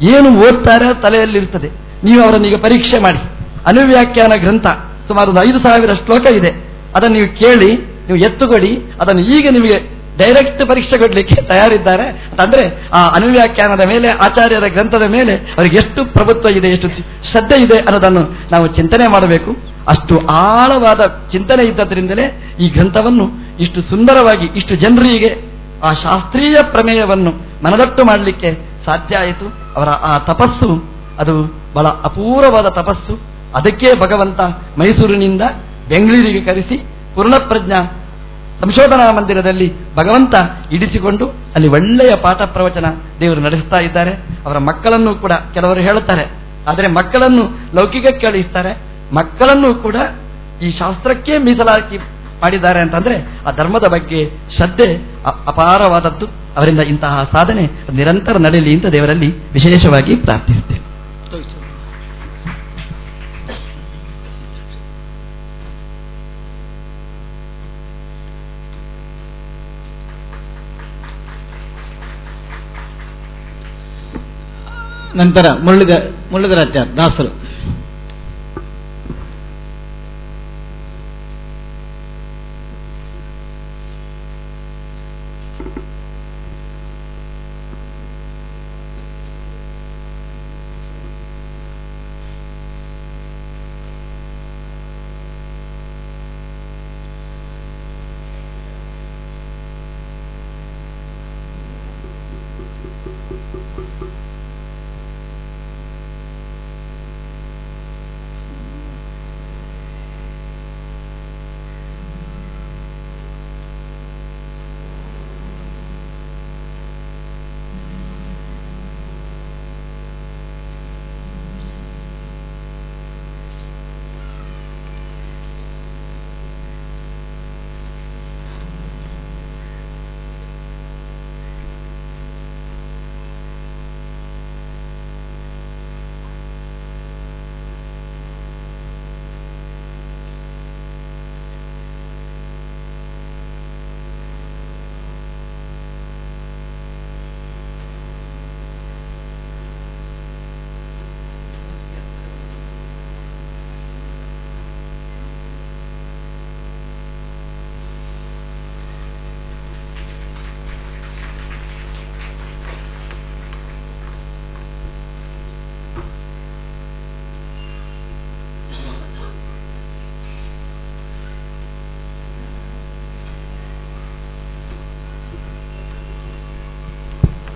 ಏನು ಓದ್ತಾರೆ ತಲೆಯಲ್ಲಿರ್ತದೆ. ನೀವು ಅವರನ್ನೀಗ ಪರೀಕ್ಷೆ ಮಾಡಿ. ಅನುವ್ಯಾಖ್ಯಾನ ಗ್ರಂಥ ಸುಮಾರು 5,000 ಶ್ಲೋಕ ಇದೆ. ಅದನ್ನು ನೀವು ಕೇಳಿ, ನೀವು ಎತ್ತುಕೊಡಿ. ಅದನ್ನು ಈಗ ನಿಮಗೆ ಡೈರೆಕ್ಟ್ ಪರೀಕ್ಷೆ ಕೊಡಲಿಕ್ಕೆ ತಯಾರಿದ್ದಾರೆ. ಅಂತಂದ್ರೆ ಆ ಅನುವ್ಯಾಖ್ಯಾನದ ಮೇಲೆ, ಆಚಾರ್ಯರ ಗ್ರಂಥದ ಮೇಲೆ ಅವರಿಗೆ ಎಷ್ಟು ಪ್ರಭುತ್ವ ಇದೆ, ಎಷ್ಟು ಶ್ರದ್ಧೆ ಇದೆ ಅನ್ನೋದನ್ನು ನಾವು ಚಿಂತನೆ ಮಾಡಬೇಕು. ಅಷ್ಟು ಆಳವಾದ ಚಿಂತನೆ ಇದ್ದದ್ರಿಂದಲೇ ಈ ಗ್ರಂಥವನ್ನು ಇಷ್ಟು ಸುಂದರವಾಗಿ ಇಷ್ಟು ಜನರಿಗೆ ಆ ಶಾಸ್ತ್ರೀಯ ಪ್ರಮೇಯವನ್ನು ಮನದಟ್ಟು ಮಾಡಲಿಕ್ಕೆ ಸಾಧ್ಯ ಆಯಿತು. ಅವರ ಆ ತಪಸ್ಸು ಅದು ಬಹಳ ಅಪೂರ್ವವಾದ ತಪಸ್ಸು. ಅದಕ್ಕೆ ಭಗವಂತ ಮೈಸೂರಿನಿಂದ ಬೆಂಗಳೂರಿಗೆ ಕರೆಸಿ ಪೂರ್ಣಪ್ರಜ್ಞಾ ಸಂಶೋಧನಾ ಮಂದಿರದಲ್ಲಿ ಭಗವಂತ ಇಡಿಸಿಕೊಂಡು ಅಲ್ಲಿ ಒಳ್ಳೆಯ ಪಾಠ ಪ್ರವಚನ ದೇವರು ನಡೆಸ್ತಾ ಇದ್ದಾರೆ. ಅವರ ಮಕ್ಕಳನ್ನು ಕೂಡ ಕೆಲವರು ಹೇಳುತ್ತಾರೆ, ಆದರೆ ಮಕ್ಕಳನ್ನು ಲೌಕಿಕಕ್ಕೆ ಕಳುಹಿಸ್ತಾರೆ, ಮಕ್ಕಳನ್ನು ಕೂಡ ಈ ಶಾಸ್ತ್ರಕ್ಕೆ ಮೀಸಲಾಗಿ ಮಾಡಿದ್ದಾರೆ ಅಂತಂದ್ರೆ ಆ ಧರ್ಮದ ಬಗ್ಗೆ ಶ್ರದ್ಧೆ ಅಪಾರವಾದದ್ದು. ಅವರಿಂದ ಇಂತಹ ಸಾಧನೆ ನಿರಂತರ ನಡೆಯಲಿ ಅಂತ ದೇವರಲ್ಲಿ ವಿಶೇಷವಾಗಿ ಪ್ರಾರ್ಥಿಸುತ್ತೇನೆ. ನಂತರ ಮುರಳೀಧರಾಚಾರ್ಯ ದಾಸರು.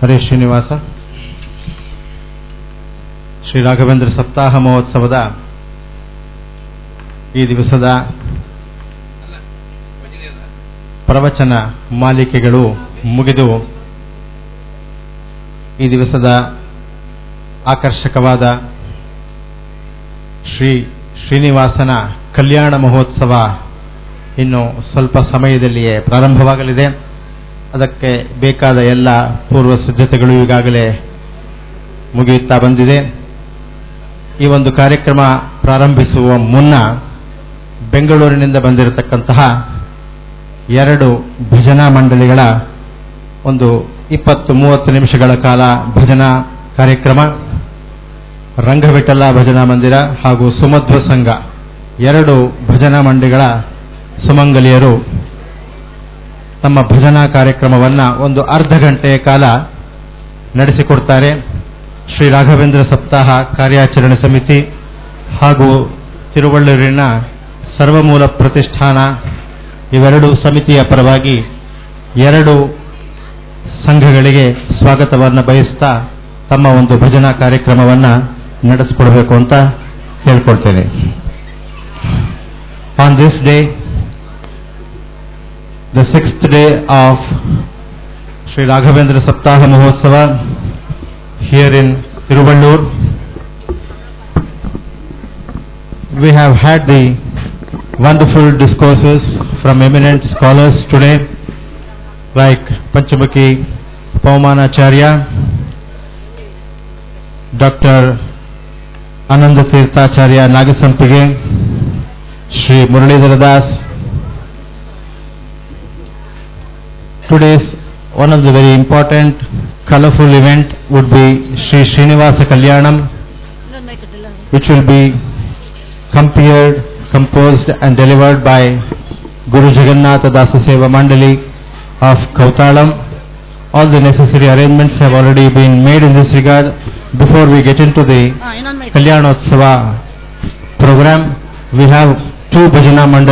ಹರೇ ಶ್ರೀನಿವಾಸ. ಶ್ರೀ ರಾಘವೇಂದ್ರ ಸಪ್ತಾಹ ಮಹೋತ್ಸವದ ಈ ದಿವಸದ ಪ್ರವಚನ ಮಾಲಿಕೆಗಳು ಮುಗಿದು ಈ ದಿವಸದ ಆಕರ್ಷಕವಾದ ಶ್ರೀನಿವಾಸನ ಕಲ್ಯಾಣ ಮಹೋತ್ಸವ ಇನ್ನು ಸ್ವಲ್ಪ ಸಮಯದಲ್ಲಿಯೇ ಪ್ರಾರಂಭವಾಗಲಿದೆ. ಅದಕ್ಕೆ ಬೇಕಾದ ಎಲ್ಲ ಪೂರ್ವ ಸಿದ್ಧತೆಗಳು ಈಗಾಗಲೇ ಮುಗಿಯುತ್ತಾ ಬಂದಿದೆ. ಈ ಒಂದು ಕಾರ್ಯಕ್ರಮ ಪ್ರಾರಂಭಿಸುವ ಮುನ್ನ ಬೆಂಗಳೂರಿನಿಂದ ಬಂದಿರತಕ್ಕಂತಹ 2 ಭಜನಾ ಮಂಡಳಿಗಳ ಒಂದು 20-30 ನಿಮಿಷಗಳ ಕಾಲ ಭಜನಾ ಕಾರ್ಯಕ್ರಮ, ರಂಗವಿಠಲ ಭಜನಾ ಮಂದಿರ ಹಾಗೂ ಸುಮಧ್ವ ಸಂಘ 2 ಭಜನಾ ಮಂಡಳಿಗಳ ಸುಮಂಗಲಿಯರು ತಮ್ಮ ಭಜನಾ ಕಾರ್ಯಕ್ರಮವನ್ನು ಒಂದು ಅರ್ಧ ಗಂಟೆಯ ಕಾಲ ನಡೆಸಿಕೊಡ್ತಾರೆ. ಶ್ರೀ ರಾಘವೇಂದ್ರ ಸಪ್ತಾಹ ಕಾರ್ಯಾಚರಣೆ ಸಮಿತಿ ಹಾಗೂ ತಿರುವಳ್ಳೂರಿನ ಸರ್ವಮೂಲ ಪ್ರತಿಷ್ಠಾನ ಇವೆರಡೂ ಸಮಿತಿಯ ಪರವಾಗಿ 2 ಸಂಘಗಳಿಗೆ ಸ್ವಾಗತವನ್ನು ಬಯಸ್ತಾ ತಮ್ಮ ಒಂದು ಭಜನಾ ಕಾರ್ಯಕ್ರಮವನ್ನು ನಡೆಸಿಕೊಡಬೇಕು ಅಂತ ಹೇಳ್ಕೊಳ್ತೇನೆ. On this day, the 6th day of Sri Raghavendra Saptaha Mahotsava here in Tiruvallur, we have had the wonderful discourses from eminent scholars today like Panchamukhi Paumanacharya, Dr. Ananda Tirthacharya Nagasampige, Sri Muralidhara Das. Today's one of the very important colorful event would be Sri Srinivasa Kalyanam, which will be composed and delivered by Guru Jagannatha Dasa Seva Mandali of Kautalam. All the necessary arrangements have already been made in this regard. Before we get into the Kalyanotsava program, we have 2 Bhajana Mandali